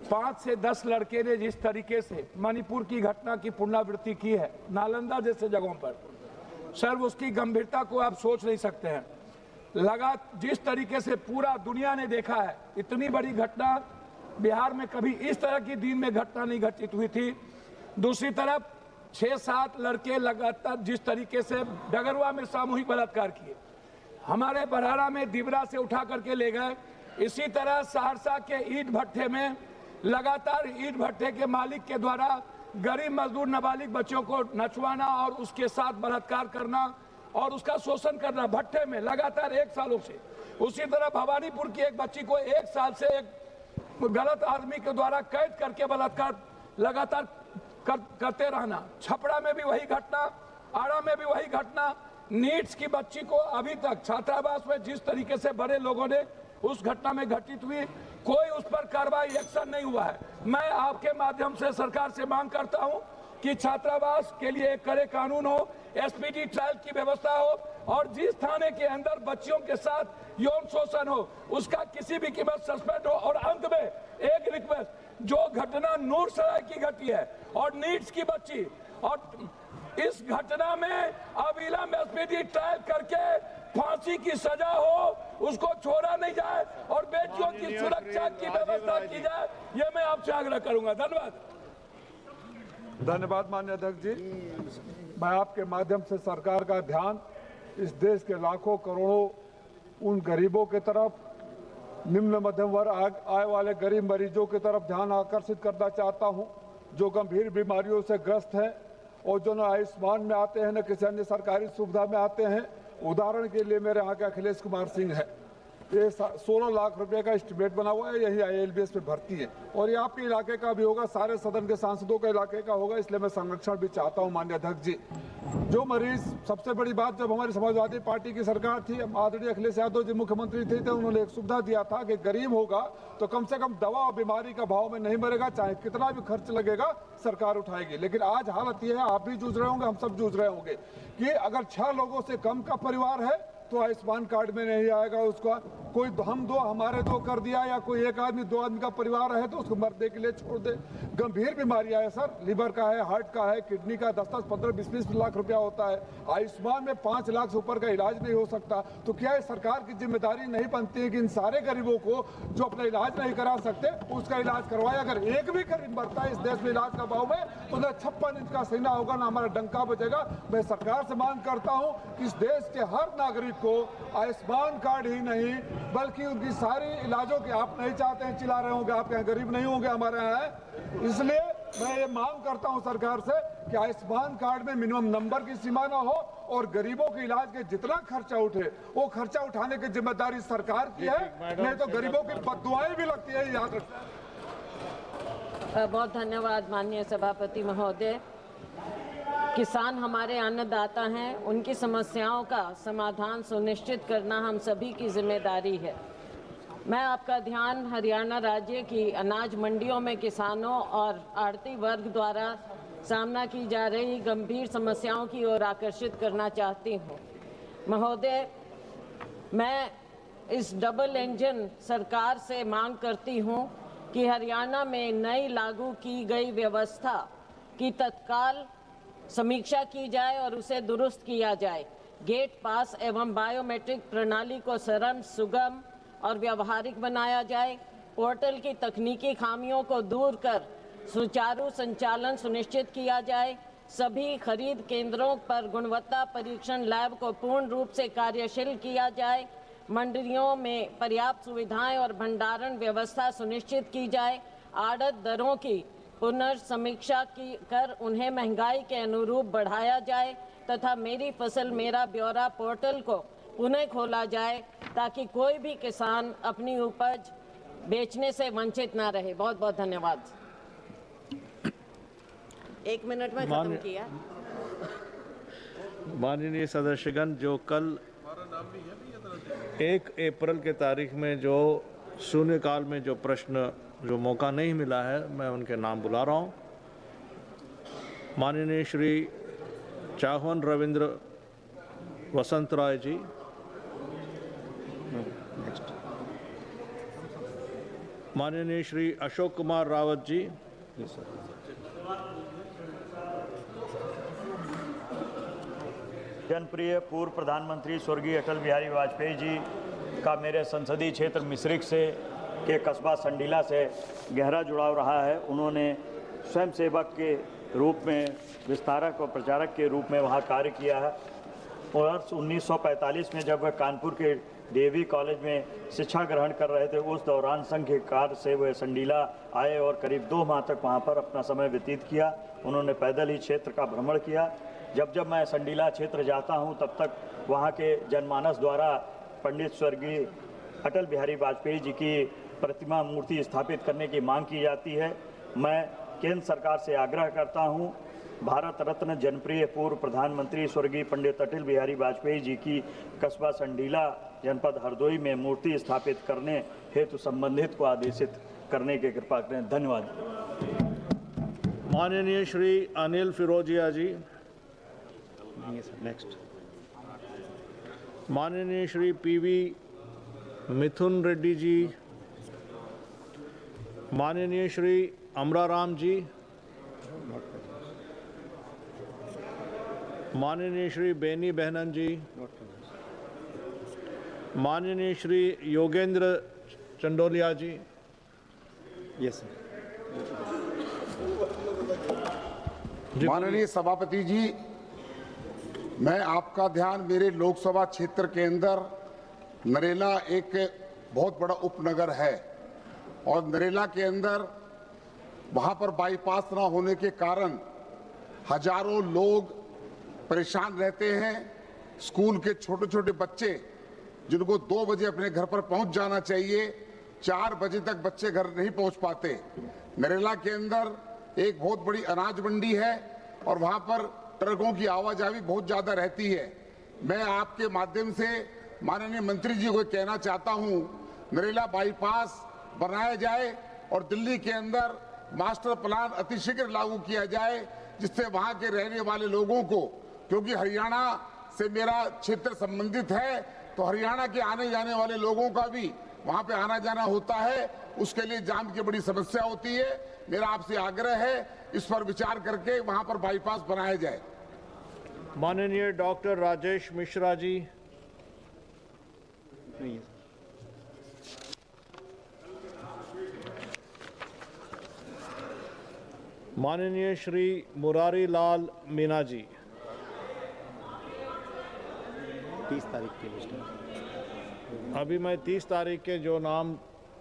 5 से 10 लड़के ने जिस तरीके से मणिपुर की घटना की पुनरावृत्ति की है, नालंदा जैसे जगहों पर, सर उसकी गंभीरता को आप सोच नहीं सकते हैं। जिस तरीके से पूरा दुनिया ने देखा है, इतनी बड़ी घटना बिहार में कभी इस तरह की दिन में घटना नहीं घटित हुई थी। दूसरी तरफ 6-7 लड़के लगातार जिस तरीके से डगरवा में सामूहिक बलात्कार किए, हमारे बरहारा में दिबरा से उठा करके ले गए। इसी तरह सहरसा के ईंट भट्ठे में लगातार ईंट भट्ठे के मालिक के द्वारा गरीब मजदूर नाबालिग बच्चों को नचवाना और उसके साथ बलात्कार करना और उसका शोषण करना भट्ठे में लगातार 1 सालों से। उसी तरह भवानीपुर की एक बच्ची को 1 साल से एक गलत आदमी के द्वारा कैद करके बलात्कार लगातार करते रहना। छपरा में भी वही घटना, आड़ा में भी वही घटना। नीट्स की बच्ची को अभी तक छात्रावास में जिस तरीके से बड़े लोगों ने उस घटना में घटित हुई, कोई उस पर कार्रवाई एक्शन नहीं हुआ है। मैं आपके माध्यम से सरकार से मांग करता हूं कि छात्रावास के लिए एक कड़े कानून हो, एसपीडी ट्रायल की व्यवस्था हो और जिस थाने के अंदर बच्चियों के साथ यौन शोषण हो उसका किसी भी कीमत सस्पेंड हो। और अंत में एक रिक्वेस्ट, जो घटना नूरसराय की घटी है और नीट्स की बच्ची, और इस घटना में अविलंब एसपीडी ट्रायल करके फांसी की सजा हो, उसको छोड़ा नहीं जाए और बेटियों की सुरक्षा की व्यवस्था की जाए, ये मैं आपसे आग्रह करूंगा। धन्यवाद। धन्यवाद माननीय अध्यक्ष जी। मैं आपके माध्यम से सरकार का ध्यान इस देश के लाखों करोड़ों उन गरीबों के तरफ, निम्न मध्यम वर्ग आय वाले गरीब मरीजों की तरफ ध्यान आकर्षित करना चाहता हूं, जो गंभीर बीमारियों से ग्रस्त हैं और जो न आयुष्मान में आते हैं न किसी अन्य सरकारी सुविधा में आते हैं। उदाहरण के लिए मेरे यहाँ के अखिलेश कुमार सिंह है, ये 16 लाख रुपए का एस्टिमेट बना हुआ है, यही ILBS में भर्ती है और ये आपके इलाके का भी होगा, सारे सदन के सांसदों के इलाके का होगा, इसलिए मैं संरक्षण भी चाहता हूं माननीय अध्यक्ष जी। जो मरीज, सबसे बड़ी बात, जब हमारी समाजवादी पार्टी की सरकार थी, आदरणीय अखिलेश यादव जी मुख्यमंत्री थे, तो उन्होंने एक सुविधा दिया था कि गरीब होगा तो कम से कम दवा और बीमारी का भाव में नहीं मरेगा, चाहे कितना भी खर्च लगेगा सरकार उठाएगी। लेकिन आज हालत यह है, आप भी जूझ रहे होंगे, हम सब जूझ रहे होंगे, कि अगर 6 लोगों से कम का परिवार है तो आयुष्मान कार्ड में नहीं आएगा उसका। कोई हम 2 हमारे 2 कर दिया, या कोई एक आदमी 2 आदमी का परिवार है तो उसको मरने के लिए छोड़ दे। गंभीर बीमारियां है सर, लिवर का है, हार्ट का है, किडनी का 10-10, 15, 20-20 लाख रुपया होता है। आयुष्मान में 5 लाख से ऊपर का इलाज नहीं हो सकता। तो क्या ये सरकार की जिम्मेदारी नहीं बनती है कि इन सारे गरीबों को जो अपना इलाज नहीं करा सकते उसका इलाज करवाए? अगर एक भी गरीब मरता है इस देश में इलाज का भाव में तो न 56 इंच का सीना होगा, ना हमारा डंका बजेगा। मैं सरकार से मांग करता हूँ कि इस देश के हर नागरिक को आयुष्मान कार्ड ही नहीं बल्कि उनकी सारी इलाजों के, आप नहीं चाहते हैं, चिल्ला रहे होंगे आपके यहाँ गरीब नहीं होंगे, हमारे यहाँ है, इसलिए मैं ये मांग करता हूँ सरकार से कि आयुष्मान कार्ड में मिनिमम नंबर की सीमा ना हो और गरीबों के इलाज के जितना खर्चा उठे वो खर्चा उठाने की जिम्मेदारी सरकार की है, नहीं तो गरीबों की बददुआएं भी लगती है, याद रखना। बहुत धन्यवाद माननीय सभापति महोदय। किसान हमारे अन्नदाता हैं, उनकी समस्याओं का समाधान सुनिश्चित करना हम सभी की जिम्मेदारी है। मैं आपका ध्यान हरियाणा राज्य की अनाज मंडियों में किसानों और आढ़ती वर्ग द्वारा सामना की जा रही गंभीर समस्याओं की ओर आकर्षित करना चाहती हूँ। महोदय, मैं इस डबल इंजन सरकार से मांग करती हूँ कि हरियाणा में नई लागू की गई व्यवस्था की तत्काल समीक्षा की जाए और उसे दुरुस्त किया जाए। गेट पास एवं बायोमेट्रिक प्रणाली को सरल, सुगम और व्यवहारिक बनाया जाए। पोर्टल की तकनीकी खामियों को दूर कर सुचारू संचालन सुनिश्चित किया जाए। सभी खरीद केंद्रों पर गुणवत्ता परीक्षण लैब को पूर्ण रूप से कार्यशील किया जाए। मंडियों में पर्याप्त सुविधाएं और भंडारण व्यवस्था सुनिश्चित की जाए। आड़त दरों की पुनर्समीक्षा कर उन्हें महंगाई के अनुरूप बढ़ाया जाए तथा मेरी फसल मेरा ब्यौरा पोर्टल को पुनः खोला जाए ताकि कोई भी किसान अपनी उपज बेचने से वंचित ना रहे। बहुत बहुत धन्यवाद। 1 मिनट में खत्म किया। माननीय सदस्यगण, जो कल 1 अप्रैल के तारीख में जो शून्यकाल में जो प्रश्न जो मौका नहीं मिला है, मैं उनके नाम बुला रहा हूँ। माननीय श्री चाहवन रविंद्र वसंत राय जी, माननीय श्री अशोक कुमार रावत जी, जनप्रिय पूर्व प्रधानमंत्री स्वर्गीय अटल बिहारी वाजपेयी जी का मेरे संसदीय क्षेत्र मिश्रिख से के कस्बा संडीला से गहरा जुड़ाव रहा है। उन्होंने स्वयंसेवक के रूप में, विस्तारक और प्रचारक के रूप में वहाँ कार्य किया है। वर्ष 1945 में जब वह कानपुर के डीएवी कॉलेज में शिक्षा ग्रहण कर रहे थे, उस दौरान संघ के कार्य से वह संडीला आए और करीब 2 माह तक वहाँ पर अपना समय व्यतीत किया। उन्होंने पैदल ही क्षेत्र का भ्रमण किया। जब मैं संडीला क्षेत्र जाता हूँ तब तक वहाँ के जनमानस द्वारा पंडित स्वर्गीय अटल बिहारी वाजपेयी जी की प्रतिमा मूर्ति स्थापित करने की मांग की जाती है। मैं केंद्र सरकार से आग्रह करता हूं, भारत रत्न जनप्रिय पूर्व प्रधानमंत्री स्वर्गीय पंडित अटल बिहारी वाजपेयी जी की कस्बा संडीला जनपद हरदोई में मूर्ति स्थापित करने हेतु संबंधित को आदेशित करने की कृपा करें। धन्यवाद। माननीय श्री अनिल फिरोजिया जी, नेक्स्ट। माननीय श्री पीवी मिथुन रेड्डी जी, माननीय श्री अमराराम जी, माननीय श्री बेनी बहनन जी, माननीय श्री योगेंद्र चंडोलिया जी। यस माननीय सभापति जी, मैं आपका ध्यान मेरे लोकसभा क्षेत्र के अंदर नरेला एक बहुत बड़ा उपनगर है और नरेला के अंदर वहां पर बाईपास ना होने के कारण हजारों लोग परेशान रहते हैं। स्कूल के छोटे छोटे बच्चे जिनको 2 बजे अपने घर पर पहुंच जाना चाहिए, 4 बजे तक बच्चे घर नहीं पहुंच पाते। नरेला के अंदर एक बहुत बड़ी अनाज मंडी है और वहां पर ट्रकों की आवाजाही बहुत ज्यादा रहती है। मैं आपके माध्यम से माननीय मंत्री जी को कहना चाहता हूं, नरेला बाईपास बनाया जाए और दिल्ली के अंदर मास्टर प्लान अतिशीघ्र लागू किया जाए, जिससे वहां के रहने वाले लोगों को, क्योंकि हरियाणा से मेरा क्षेत्र संबंधित है, तो हरियाणा के आने जाने वाले लोगों का भी वहां पे आना जाना होता है, उसके लिए जाम की बड़ी समस्या होती है। मेरा आपसे आग्रह है इस पर विचार करके वहां पर बाईपास बनाया जाए। माननीय डॉक्टर राजेश मिश्रा जी, माननीय श्री मुरारी लाल मीना जी, 30 तारीख की लिस्ट है। अभी मैं 30 तारीख के जो नाम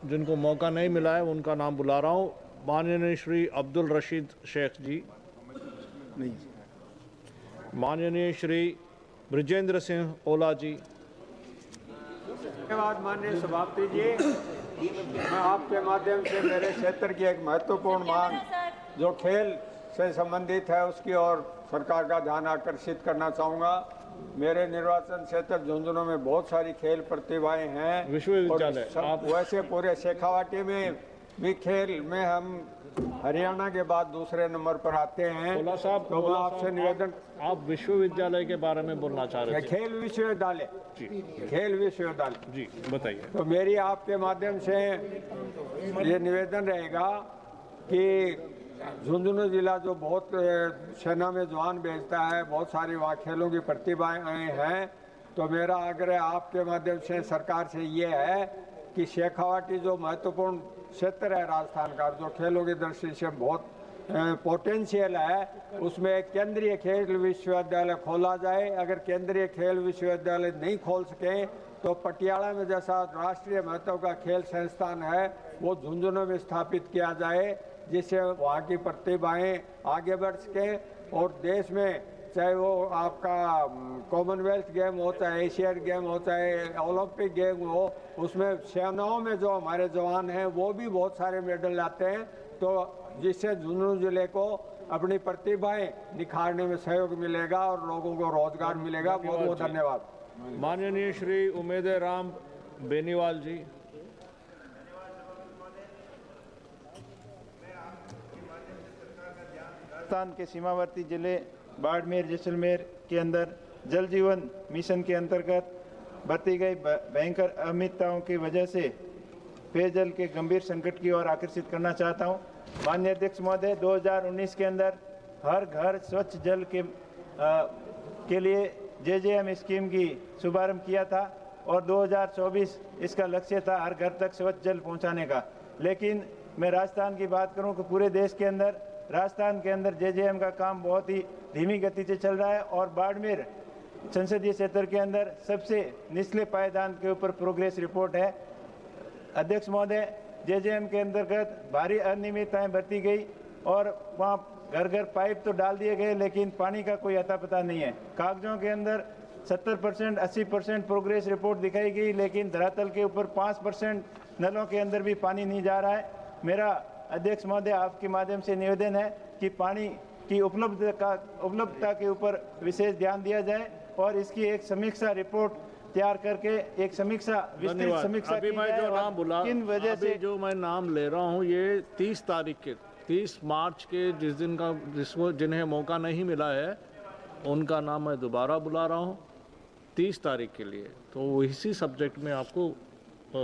जिनको मौका नहीं मिला है उनका नाम बुला रहा हूँ। माननीय श्री अब्दुल रशीद शेख जी, माननीय श्री ब्रिजेंद्र सिंह ओला जी। धन्यवाद माननीय सभापति जी। मैं आपके माध्यम से मेरे क्षेत्र की एक महत्वपूर्ण मांग जो खेल से संबंधित है उसकी ओर सरकार का ध्यान आकर्षित करना चाहूँगा। मेरे निर्वाचन क्षेत्र झुंझुनू में बहुत सारी खेल प्रतिभाएं हैं। विश्वविद्यालय वैसे पूरे शेखावाटी में भी खेल में हम हरियाणा के बाद दूसरे नंबर पर आते हैं। ओला साहब, तो मैं आपसे निवेदन, आप विश्वविद्यालय के बारे में बोलना चाह रहे थे। खेल विश्वविद्यालय खेल विश्वविद्यालय जी बताइए। तो मेरी आपके माध्यम से ये निवेदन रहेगा कि झुंझुनू जिला जो बहुत सेना में जवान भेजता है, बहुत सारी वहाँ खेलों की प्रतिभाएं हैं, तो मेरा आग्रह आपके माध्यम से सरकार से ये है कि शेखावाटी जो महत्वपूर्ण क्षेत्र है राजस्थान का, जो खेलों की दृष्टि से बहुत पोटेंशियल है, उसमें एक केंद्रीय खेल विश्वविद्यालय खोला जाए। अगर केंद्रीय खेल विश्वविद्यालय नहीं खोल सके तो पटियाला में जैसा राष्ट्रीय महत्व का खेल संस्थान है वो झुंझुनू में स्थापित किया जाए, जिससे वहाँ की प्रतिभाएं आगे बढ़ सके और देश में चाहे वो आपका कॉमनवेल्थ गेम हो, चाहे एशियन गेम हो, चाहे ओलंपिक गेम हो, उसमें सेनाओं में जो हमारे जवान हैं वो भी बहुत सारे मेडल लाते हैं, तो जिससे झुंझुनू जिले को अपनी प्रतिभाएं निखारने में सहयोग मिलेगा और लोगों को रोजगार मिलेगा। बहुत बहुत धन्यवाद। माननीय श्री उमेदय राम बेनीवाल जी। राजस्थान के सीमावर्ती जिले बाड़मेर जैसलमेर के अंदर जल जीवन मिशन के अंतर्गत बरती गई भयंकर अनियमितताओं की वजह से पेयजल के गंभीर संकट की ओर आकर्षित करना चाहता हूं। माननीय अध्यक्ष महोदय, 2019 के अंदर हर घर स्वच्छ जल के लिए JJM स्कीम की शुभारंभ किया था और 2024 इसका लक्ष्य था हर घर तक स्वच्छ जल पहुंचाने का। लेकिन मैं राजस्थान की बात करूं कि पूरे देश के अंदर राजस्थान के अंदर JJM का काम बहुत ही धीमी गति से चल रहा है और बाड़मेर संसदीय क्षेत्र के अंदर सबसे निचले पायदान के ऊपर प्रोग्रेस रिपोर्ट है। अध्यक्ष महोदय, JJM के अंतर्गत भारी अनियमितताएं बरती गई और वहाँ घर घर पाइप तो डाल दिए गए लेकिन पानी का कोई अता पता नहीं है। कागजों के अंदर 70% 80% प्रोग्रेस रिपोर्ट दिखाई गई लेकिन धरातल के ऊपर 5% नलों के अंदर भी पानी नहीं जा रहा है। मेरा अध्यक्ष महोदय आपके माध्यम से निवेदन है कि पानी की उपलब्धता के ऊपर विशेष ध्यान दिया जाए और इसकी एक समीक्षा रिपोर्ट तैयार करके एक समीक्षा विस्तृत समीक्षा अभी मैं जो नाम बुला किन वजह से जो मैं नाम ले रहा हूँ ये 30 तारीख के 30 मार्च के जिस दिन का जिसको जिन्हें मौका नहीं मिला है उनका नाम मैं दोबारा बुला रहा हूँ 30 तारीख के लिए। तो इसी सब्जेक्ट में आपको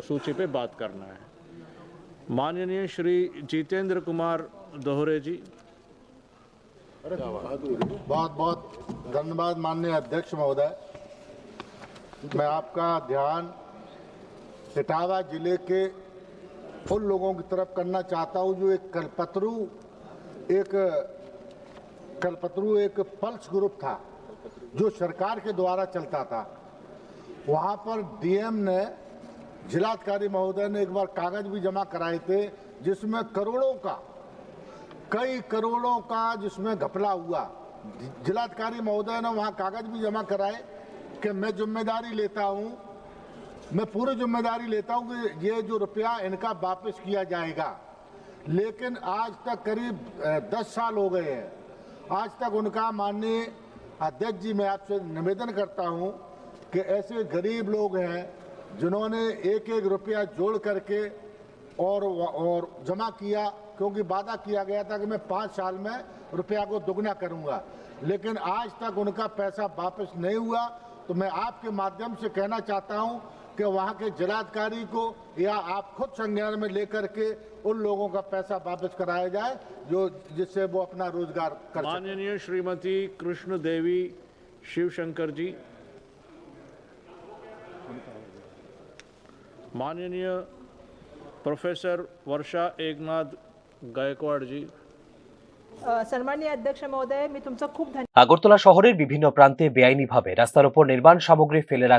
सूची पे बात करना है। माननीय श्री जितेंद्र कुमार दोहरे जी। बहुत बहुत धन्यवाद माननीय अध्यक्ष महोदय। मैं आपका ध्यान इटावा जिले के उन लोगों की तरफ करना चाहता हूं जो एक कल्पतरू एक पल्स ग्रुप था जो सरकार के द्वारा चलता था। वहां पर डीएम ने जिलाधिकारी महोदय ने एक बार कागज भी जमा कराए थे जिसमें कई करोड़ों का जिसमें घपला हुआ। जिलाधिकारी महोदय ने वहां कागज भी जमा कराए कि मैं जिम्मेदारी लेता हूं, मैं पूरी जिम्मेदारी लेता हूं कि ये जो रुपया इनका वापस किया जाएगा। लेकिन आज तक करीब 10 साल हो गए हैं, आज तक उनका माननीय अध्यक्ष जी मैं आपसे निवेदन करता हूं कि ऐसे गरीब लोग हैं जिन्होंने एक एक रुपया जोड़ करके और जमा किया, क्योंकि वादा किया गया था कि मैं 5 साल में रुपया को दुगना करूंगा, लेकिन आज तक उनका पैसा वापस नहीं हुआ। तो मैं आपके माध्यम से कहना चाहता हूं कि वहां के जिलाधिकारी को या आप खुद संज्ञान में लेकर के उन लोगों का पैसा वापस कराया जाए जो जिससे वो अपना रोजगार कर सकें। माननीय श्रीमती कृष्ण देवी शिवशंकर जी। माननीय प्रोफेसर वर्षा एकनाथ गायकवाड़ जी। सम्मानीय अध्यक्ष महोदय, मी तुमचा खूप আগরতলা শহরের বিভিন্ন প্রান্তে বেআইনিভাবে রাস্তার উপর নির্মাণ সামগ্রী ফেলে রাখা